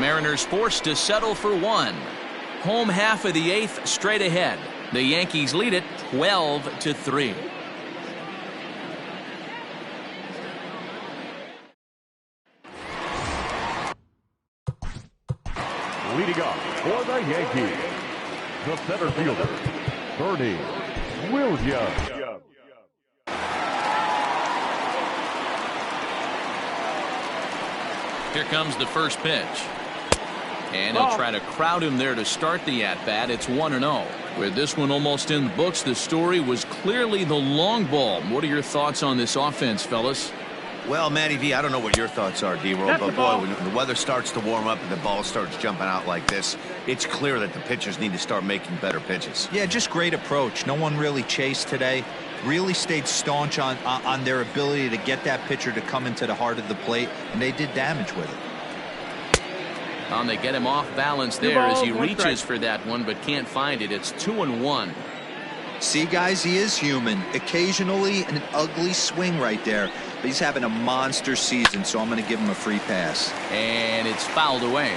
Mariners forced to settle for 1. Home half of the 8th straight ahead. The Yankees lead it 12-3. Leading off for the Yankees, the center fielder, Bernie Williams. Here comes the first pitch. And he'll try to crowd him there to start the at-bat. It's 1-0. With this one almost in the books, the story was clearly the long ball. What are your thoughts on this offense, fellas? Well, Matty V, I don't know what your thoughts are, D-Roll, but boy, when the weather starts to warm up and the ball starts jumping out like this, it's clear that the pitchers need to start making better pitches. Yeah, just great approach. No one really chased today. Really stayed staunch on their ability to get that pitcher to come into the heart of the plate, and they did damage with it. And they get him off balance there as he reaches for that one, but can't find it. It's 2-1. See, guys, he is human. Occasionally an ugly swing right there, but he's having a monster season, so I'm going to give him a free pass. And it's fouled away.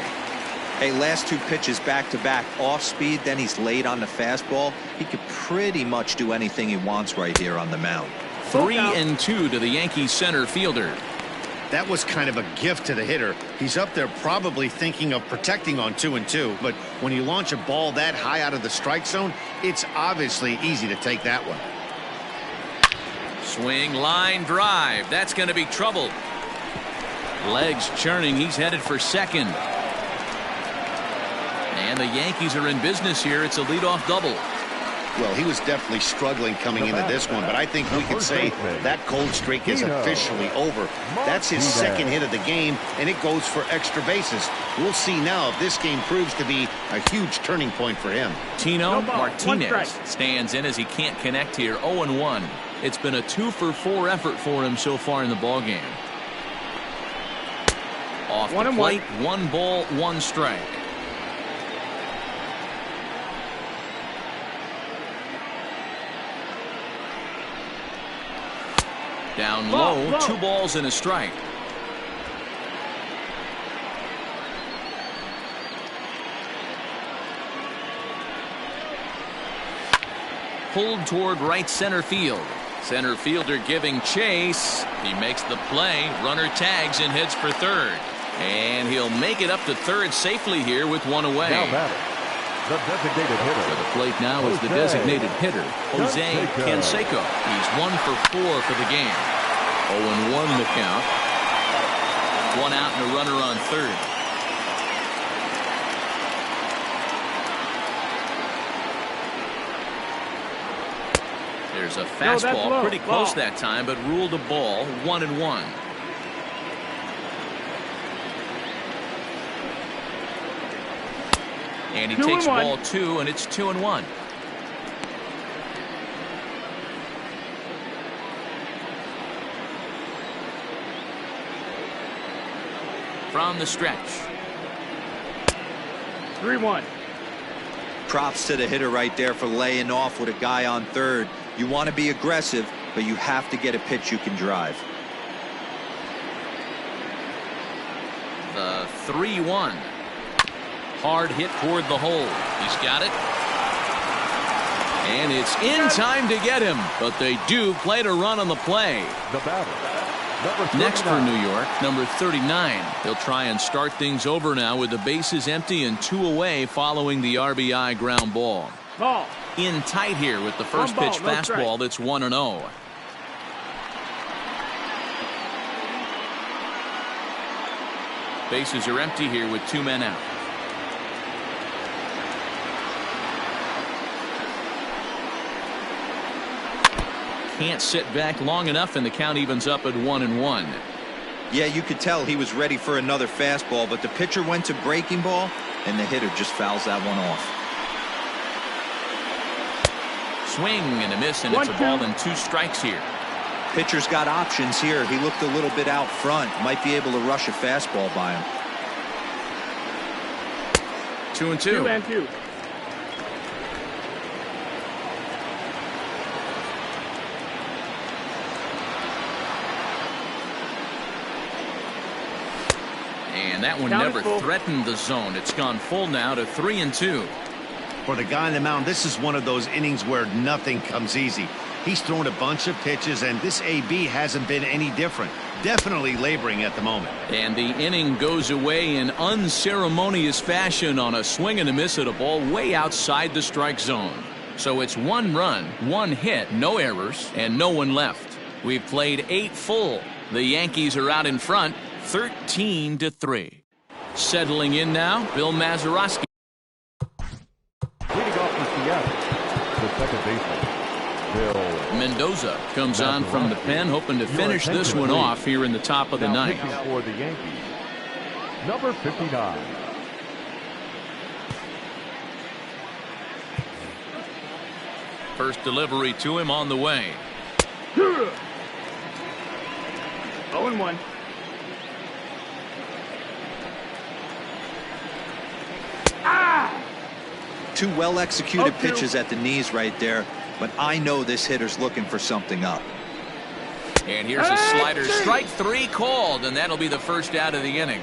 Hey, last 2 pitches back-to-back off speed, then he's late on the fastball. He could pretty much do anything he wants right here on the mound. 3-2 to the Yankees center fielder. That was kind of a gift to the hitter. He's up there probably thinking of protecting on 2-2, but when you launch a ball that high out of the strike zone, it's obviously easy to take that one. Swing, line, drive. That's going to be trouble. Legs churning. He's headed for second. And the Yankees are in business here. It's a leadoff double. Well, he was definitely struggling coming into this one, but I think we can say that cold streak is officially over. That's his second hit of the game, and it goes for extra bases. We'll see now if this game proves to be a huge turning point for him. Tino Martinez stands in as he can't connect here. 0-1. It's been a 2-for-4 effort for him so far in the ballgame. Off the plate, 1 ball, 1 strike. Down low, 2 balls and a strike. Pulled toward right center field. Center fielder giving chase. He makes the play. Runner tags and heads for third. And he'll make it up to third safely here with 1 away. Now batting, The designated hitter. For the plate now is the designated hitter, Jose Canseco. He's 1 for 4 for the game. 0-1 the count. 1 out and a runner on third. There's a fastball, pretty close that time, but ruled a ball. 1-1. And he takes ball 2, and it's 2-1. From the stretch. 3-1. Props to the hitter right there for laying off with a guy on third. You want to be aggressive, but you have to get a pitch you can drive. The 3-1. Hard hit toward the hole. He's got it. And it's in time to get him. But they do play to run on the play. The batter. Next for New York, number 39. They'll try and start things over now with the bases empty and 2 away following the RBI ground ball. Ball. In tight here with the first pitch fastball that's 1-0. Bases are empty here with 2 men out. Can't sit back long enough, and the count evens up at 1-1. Yeah, you could tell he was ready for another fastball, but the pitcher went to breaking ball, and the hitter just fouls that one off. Swing and a miss, and it's a ball and 2 strikes here. Pitcher's got options here. He looked a little bit out front. Might be able to rush a fastball by him. 2-2. 2-2. And that one never threatened the zone. It's gone full now to 3-2. For the guy on the mound, this is one of those innings where nothing comes easy. He's thrown a bunch of pitches, and this AB hasn't been any different. Definitely laboring at the moment. And the inning goes away in unceremonious fashion on a swing and a miss at a ball way outside the strike zone. So it's 1 run, 1 hit, no errors, and no one left. We've played 8 full. The Yankees are out in front, 13-3. Settling in now, Bill Mazeroski. Leading off for Seattle, the second baseman, Bill Mendoza comes on from the pen, hoping to finish this one off here in the top of the ninth. For the Yankees, number 59. First delivery to him on the way. 0-1. Two well-executed pitches at the knees right there, but I know this hitter's looking for something up. And here's a slider. Strike 3 called, and that'll be the first out of the inning.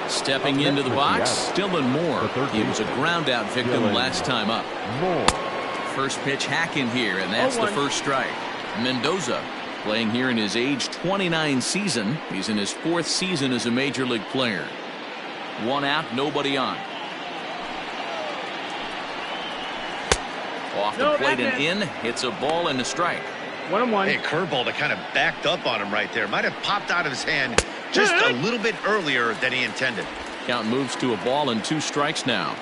Stepping into the box, Dylan Moore. He was a ground out victim last time up. First pitch hack in here, and that's the first strike. Mendoza playing here in his age 29 season. He's in his 4th season as a major league player. 1 out, nobody on. Off the plate and in. It's a ball and a strike. 1-1. Hey, curveball that kind of backed up on him right there. Might have popped out of his hand just a little bit earlier than he intended. Count moves to a ball and 2 strikes now.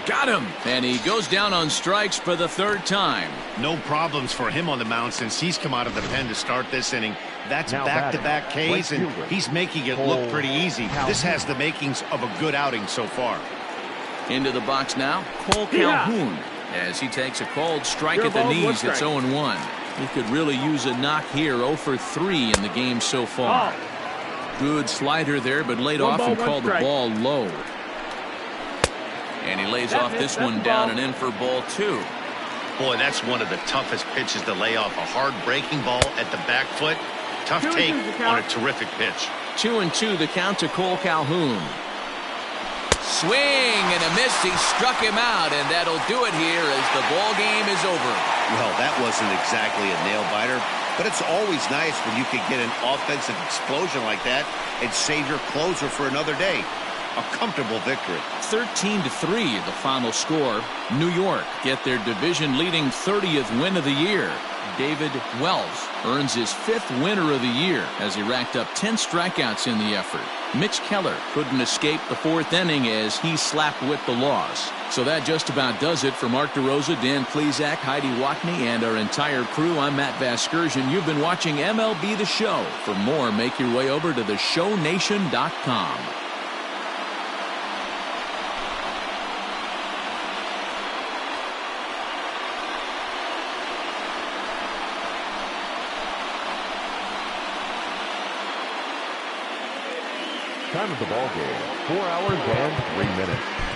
Got him, and he goes down on strikes for the 3rd time. No problems for him on the mound since he's come out of the pen to start this inning. That's back-to-back Ks, and he's making it look pretty easy. This has the makings of a good outing so far. Into the box now, Cole Calhoun. As he takes a called strike at the knees, it's 0-1. He could really use a knock here. 0 for 3 in the game so far. Good slider there, but laid off and called the ball low. And he lays off this one down and in for ball 2. Boy, that's one of the toughest pitches to lay off. A hard breaking ball at the back foot. Tough take on a terrific pitch. 2-2 the count to Cole Calhoun. Swing and a miss. He struck him out, and that'll do it here as the ball game is over. Well, that wasn't exactly a nail biter, but it's always nice when you can get an offensive explosion like that and save your closer for another day. A comfortable victory. 13-3, the final score. New York get their division-leading 30th win of the year. David Wells earns his 5th winner of the year as he racked up 10 strikeouts in the effort. Mitch Keller couldn't escape the 4th inning as he slapped with the loss. So that just about does it for Mark DeRosa, Dan Plesac, Heidi Watney, and our entire crew. I'm Matt Vasgersian. You've been watching MLB The Show. For more, make your way over to theshownation.com. Time of the ball game, 4 hours and 3 minutes.